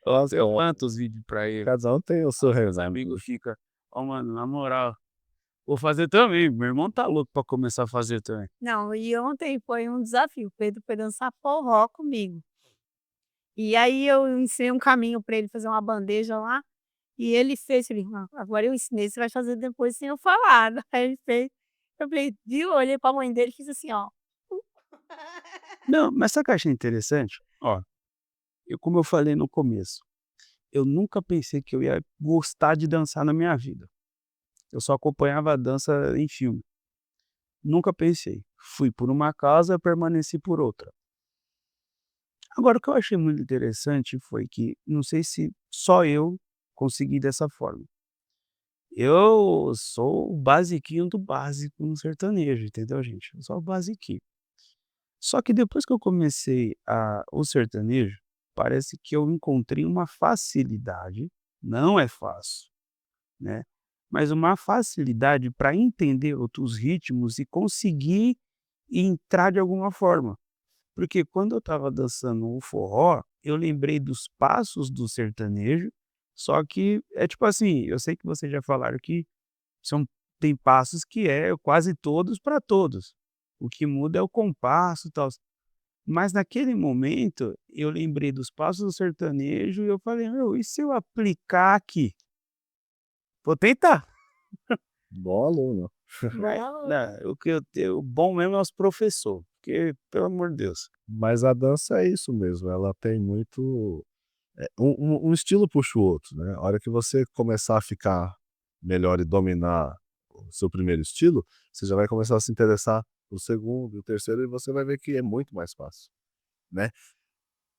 Nossa, Eu mando os vídeos pra ele. cada um tem o seu Meus reino. amigos ficam: "Ó mano, na moral, vou fazer também". Meu irmão tá louco pra começar a fazer também. não, e ontem foi um desafio, o Pedro foi dançar forró comigo. E aí eu ensinei um caminho para ele fazer uma bandeja lá, e ele fez, ele: "Ah, agora eu ensinei, você vai fazer depois sem eu falar". Aí ele fez, eu falei: "Viu?". Eu olhei pra mãe dele e fiz assim, ó. Não, mas sabe o que eu achei interessante? Ó, como eu falei no começo, eu nunca pensei que eu ia gostar de dançar na minha vida. Eu só acompanhava a dança em filme. Nunca pensei. Fui por uma causa, permaneci por outra. Agora o que eu achei muito interessante foi que, não sei se só eu consegui dessa forma. Eu sou o basiquinho do básico no sertanejo, entendeu, gente? Eu sou o basiquinho. Só que depois que eu comecei o sertanejo, parece que eu encontrei uma facilidade, não é fácil, né, mas uma facilidade para entender outros ritmos e conseguir entrar de alguma forma. Porque quando eu estava dançando o forró, eu lembrei dos passos do sertanejo, só que é tipo assim, eu sei que vocês já falaram que são tem passos que é quase todos para todos. O que muda é o compasso e tal. Mas naquele momento, eu lembrei dos passos do sertanejo e eu falei: "Meu, e se eu aplicar aqui? Vou tentar". Bom aluno. Aí Boa. né, o bom mesmo é os professor, porque, pelo amor de Deus. Mas a dança é isso mesmo, ela tem muito um estilo puxa o outro, né. A hora que você começar a ficar melhor e dominar o seu primeiro estilo, você já vai começar a se interessar pelo segundo e o terceiro, e você vai ver que é muito mais fácil, né.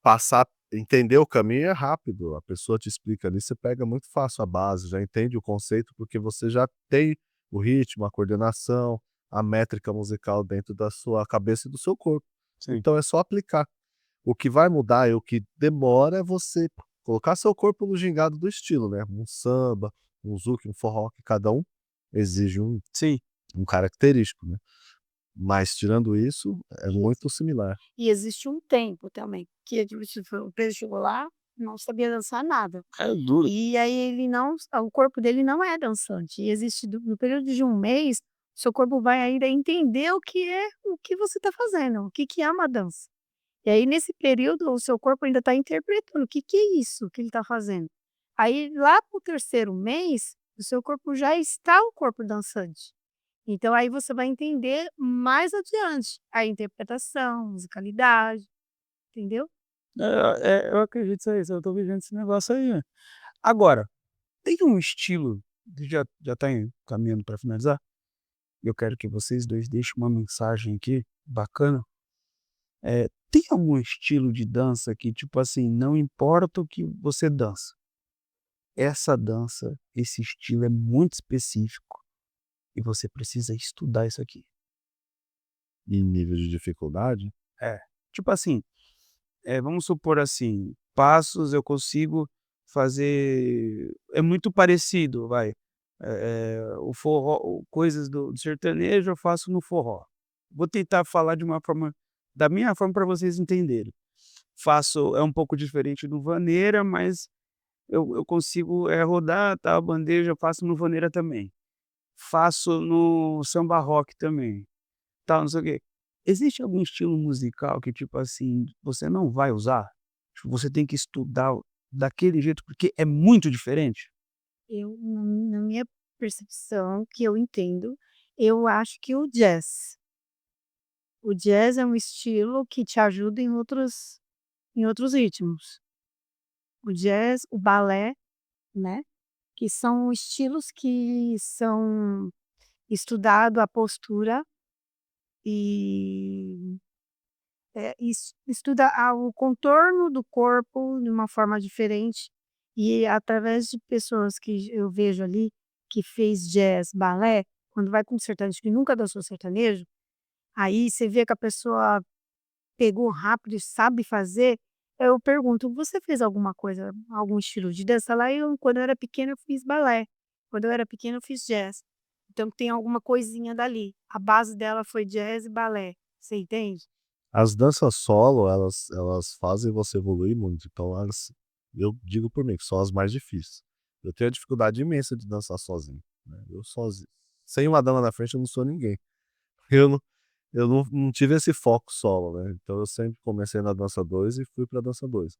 Passar entender o caminho é rápido, a pessoa te explica ali, você pega muito fácil a base, já entende o conceito, porque você já tem o ritmo, a coordenação, a métrica musical dentro da sua cabeça e do seu corpo. Sim. Então é só aplicar. O que vai mudar e o que demora é você colocar seu corpo no gingado do estilo, né, um samba, um zouk, um forró, que cada um exige Sim. um característico, né. Mas tirando isso, é muito similar. E existe um tempo também, que tipo, se for o preso chegou lá, não sabia dançar nada. É duro. E aí ele não o corpo dele não é dançante, e existe no período de um mês, seu corpo vai ainda entender o que você está fazendo, o que é uma dança. E aí nesse período o seu corpo ainda está interpretando, o que é isso que ele está fazendo. Aí lá para o 3º mês, o seu corpo já está o corpo dançante. Então aí você vai entender mais adiante a interpretação, musicalidade, entendeu? Eu acredito nisso aí, eu tô vivendo esse negócio aí, né. Agora, tem um estilo, já tá caminhando para finalizar, eu quero que vocês 2 deixem uma mensagem aqui bacana. Tem algum estilo de dança que, tipo assim, não importa o que você dança, essa dança, esse estilo é muito específico e você precisa estudar isso aqui? Em nível de dificuldade, É, tipo assim, vamos supor assim, passos eu consigo fazer é muito parecido, vai, o forró coisas do sertanejo eu faço no forró. Vou tentar falar de uma forma da minha forma para vocês entenderem. Faço é um pouco diferente do vaneira, mas eu consigo, rodar, tal, a bandeja eu faço no vaneira também. Faço no samba rock também, tal, não sei o quê. Existe algum estilo musical que, tipo assim, você não vai usar? Tipo, você tem que estudar daquele jeito, porque é muito diferente? Eu na minha percepção, que eu entendo, eu acho que o jazz é um estilo que te ajuda em outros ritmos. O jazz, o balé, né, que são estilos que são estudado a postura e, estuda o contorno do corpo de uma forma diferente, e através de pessoas que eu vejo ali, que fez jazz, balé, quando vai com um sertanejo que nunca dançou sertanejo, aí você vê que a pessoa pegou rápido e sabe fazer, eu pergunto: "Você fez alguma coisa, algum estilo de dança?" Lá eu quando eu era pequena eu fiz balé, quando eu era pequena eu fiz jazz, então tem alguma coisinha dali, a base dela foi jazz e balé, você entende? as danças solo, elas fazem você evoluir muito, então elas eu digo por mim, que são as mais difíceis. Eu tenho a dificuldade imensa de dançar sozinho, né, eu sozinho sem uma dama na frente eu não sou ninguém. Eu não eu não tive esse foco solo, né, então eu sempre comecei na dança 2 e fui pra dança 2.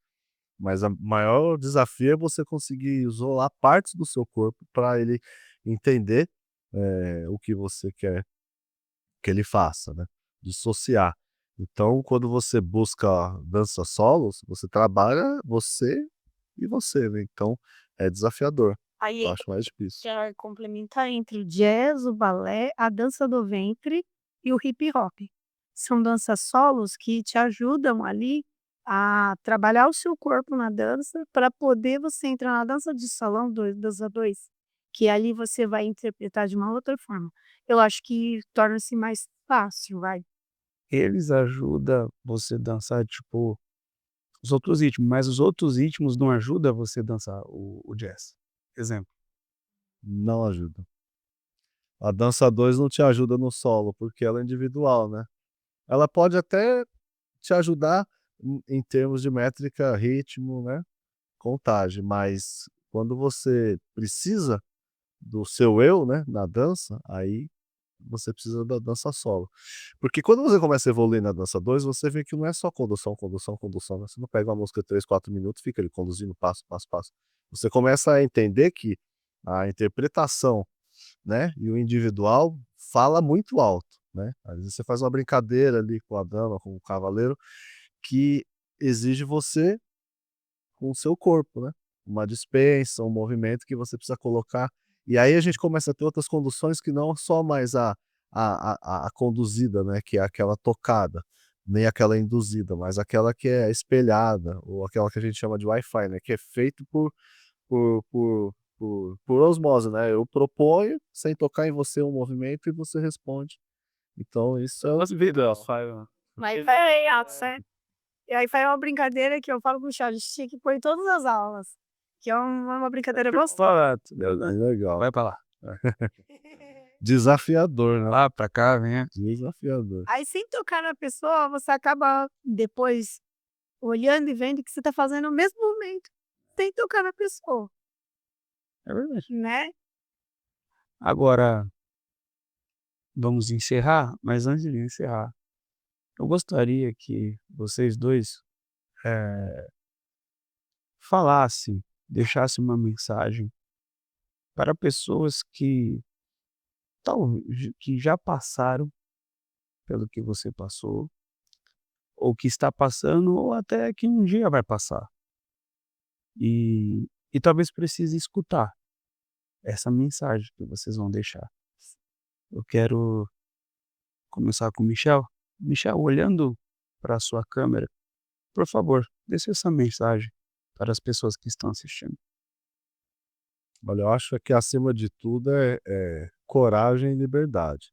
Mas a maior desafio é você conseguir isolar partes do seu corpo para ele entender, o que você quer que ele faça, né, dissociar. Então, quando você busca danças solos, você trabalha você e você, né, então é desafiador, eu Aí acho mais difícil. quer complementar entre o jazz, o balé, a dança do ventre e o hip hop. São danças solos que te ajudam ali a trabalhar o seu corpo na dança para poder você entrar na dança de salão, dança 2, que ali você vai interpretar de uma outra forma. Eu acho que torna-se mais fácil, vai. Eles ajudam você dançar, tipo, os outros ritmos, mas os outros ritmos não ajudam você a dançar o jazz. Exemplo. Não ajuda. A dança 2 não te ajuda no solo, porque ela é individual, né. Ela pode até te ajudar em termos de métrica, ritmo, né, contagem, mas quando você precisa do seu eu, né, na dança, aí você precisa da dança solo. Porque quando você começa a evoluir na dança 2, você vê que não é só condução, condução, condução, né, você não pega uma música de 3, 4 minutos e fica ali conduzindo passo, passo, passo. Você começa a entender que a interpretação, né, e o individual fala muito alto, né. Às vezes você faz uma brincadeira ali com a dama, com o cavaleiro, que exige você com o seu corpo, né. Uma dispensa, um movimento que você precisa colocar, e aí a gente começa a ter outras conduções que não só mais a conduzida, né, que é aquela tocada, nem aquela induzida, mas aquela que é espelhada, ou aquela que a gente chama de Wi-Fi, né, que é feito por osmose, né, eu proponho, sem tocar em você um movimento e você responde. Então isso é o As vidas ideal. faz Mas foi certo. E aí foi uma brincadeira que eu falo pro Charles, tinha que pôr em todas as aulas, que é uma brincadeira gostosa. barato. É legal. Vai pra lá. Desafiador, né, Lá pra cá, vem. desafiador. Aí sem tocar na pessoa, você acaba depois olhando e vendo que você tá fazendo o mesmo movimento, sem tocar na pessoa, É verdade. né. Agora, vamos encerrar, mas antes de encerrar, eu gostaria que vocês 2 eh, falassem, deixassem uma mensagem para pessoas que já passaram pelo que você passou, ou que está passando, ou até que um dia vai passar. E talvez precise escutar essa mensagem que vocês vão deixar. Eu quero começar com o Michel. Michel, olhando para a sua câmera, por favor, deixe essa mensagem para as pessoas que estão assistindo. Olha, eu acho que acima de tudo é coragem e liberdade.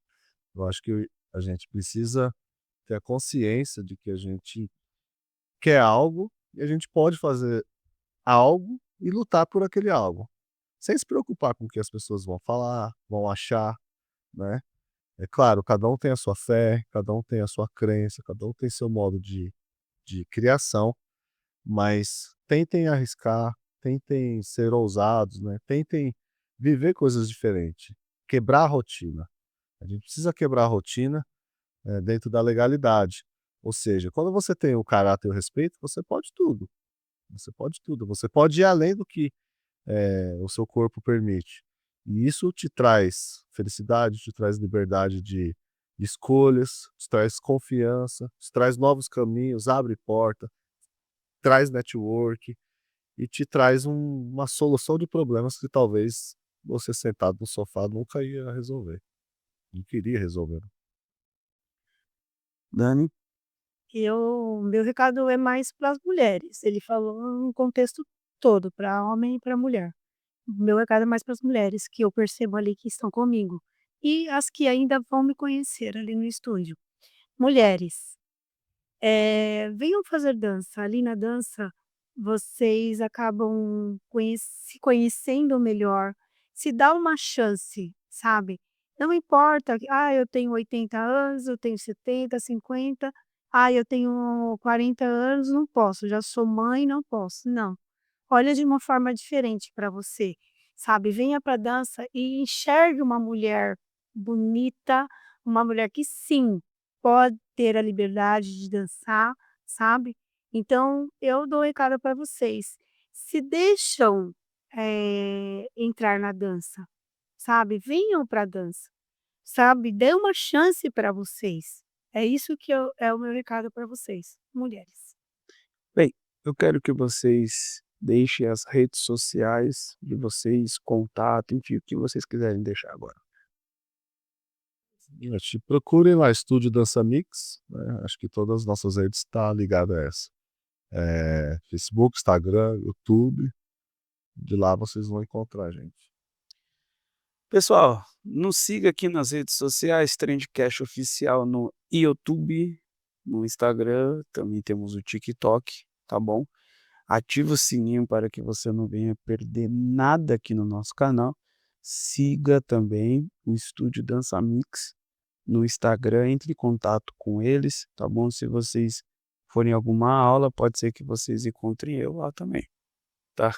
Eu acho que a gente precisa ter a consciência de que a gente quer algo e a gente pode fazer algo e lutar por aquele algo, sem se preocupar com o que as pessoas vão falar, vão achar, né. É claro, cada um tem a sua fé, cada um tem a sua crença, cada um tem seu modo de criação, mas tentem arriscar, tentem ser ousados, né, tentem viver coisas diferentes, quebrar a rotina. A gente precisa quebrar a rotina, dentro da legalidade. Ou seja, quando você tem o caráter e o respeito, você pode tudo, você pode tudo, você pode ir além do que, o seu corpo permite. E isso te traz felicidade, te traz liberdade de escolhas, te traz confiança, te traz novos caminhos, abre porta, traz network e te traz uma solução de problemas que talvez você sentado no sofá nunca ia resolver, não queria resolver. Dani, Meu recado é mais para as mulheres, ele falou no contexto todo, para homem e para mulher. O meu recado é mais para as mulheres, que eu percebo ali que estão comigo, e as que ainda vão me conhecer ali no estúdio. Mulheres, venham fazer dança, ali na dança vocês acabam se conhecendo melhor, se dá uma chance, sabe. Não importa que: "Ah, eu tenho 80 anos, eu tenho 70, 50, ah, eu tenho 40 anos, não posso, já sou mãe, não posso", não. Olha de uma forma diferente para você, sabe. Venha para a dança e enxergue uma mulher bonita, uma mulher que sim, pode ter a liberdade de dançar, sabe. Então eu dou um recado para vocês, se deixam, entrar na dança, sabe, venham para a dança, sabe, dê uma chance para vocês. É isso que é o meu recado para vocês, mulheres. bem, eu quero que vocês deixem as redes sociais de vocês, contato, enfim, o que vocês quiserem deixar agora. Te procurem lá, Estúdio Dança Mix, né, acho que todas as nossas redes tá ligada a essa. Facebook, Instagram, YouTube, de lá vocês vão encontrar a gente. Pessoal, nos siga aqui nas redes sociais, Trendcast Oficial no YouTube, no Instagram, também temos o TikTok, tá bom? Ativa o sininho para que você não venha perder nada aqui no nosso canal. Siga também o Estúdio Dança Mix no Instagram, entre em contato com eles, tá bom? Se vocês forem em alguma aula, pode ser que vocês encontrem eu lá também, tá?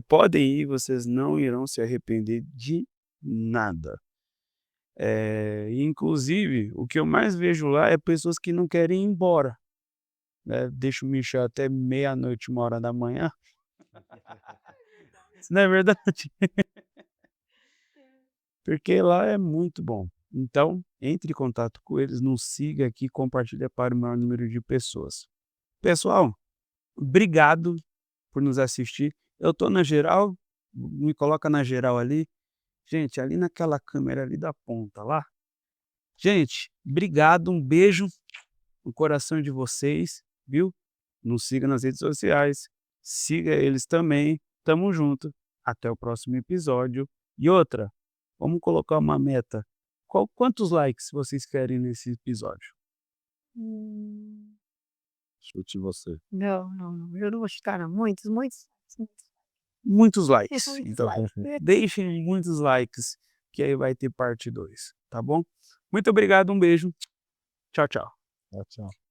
Podem ir, vocês não irão se arrepender de nada. Inclusive, o que eu mais vejo lá é pessoas que não querem ir embora, né, deixa o Michel até meia-noite, 1h. Isso não é verdade? Porque lá é muito bom. Então, entre em contato com eles, nos siga aqui, compartilha para o maior número de pessoas. Pessoal, obrigado por nos assistir. Eu tô na geral, me coloca na geral ali. Gente, ali naquela câmera ali da ponta lá, Gente, obrigado, um beijo no coração de vocês, viu? Nos siga nas redes sociais, siga eles também. Tamo junto. Até o próximo episódio. E outra, vamos colocar uma meta. Quantos likes vocês querem nesse episódio? Chute você. Não, não, não, eu não vou chutar não, muitos, muitos, muitos. Muitos likes. Muitos Então, likes. deixem muitos likes, que aí vai ter parte 2, tá bom? Muito obrigado, um beijo. Tchau, tchau. Tchau, tchau.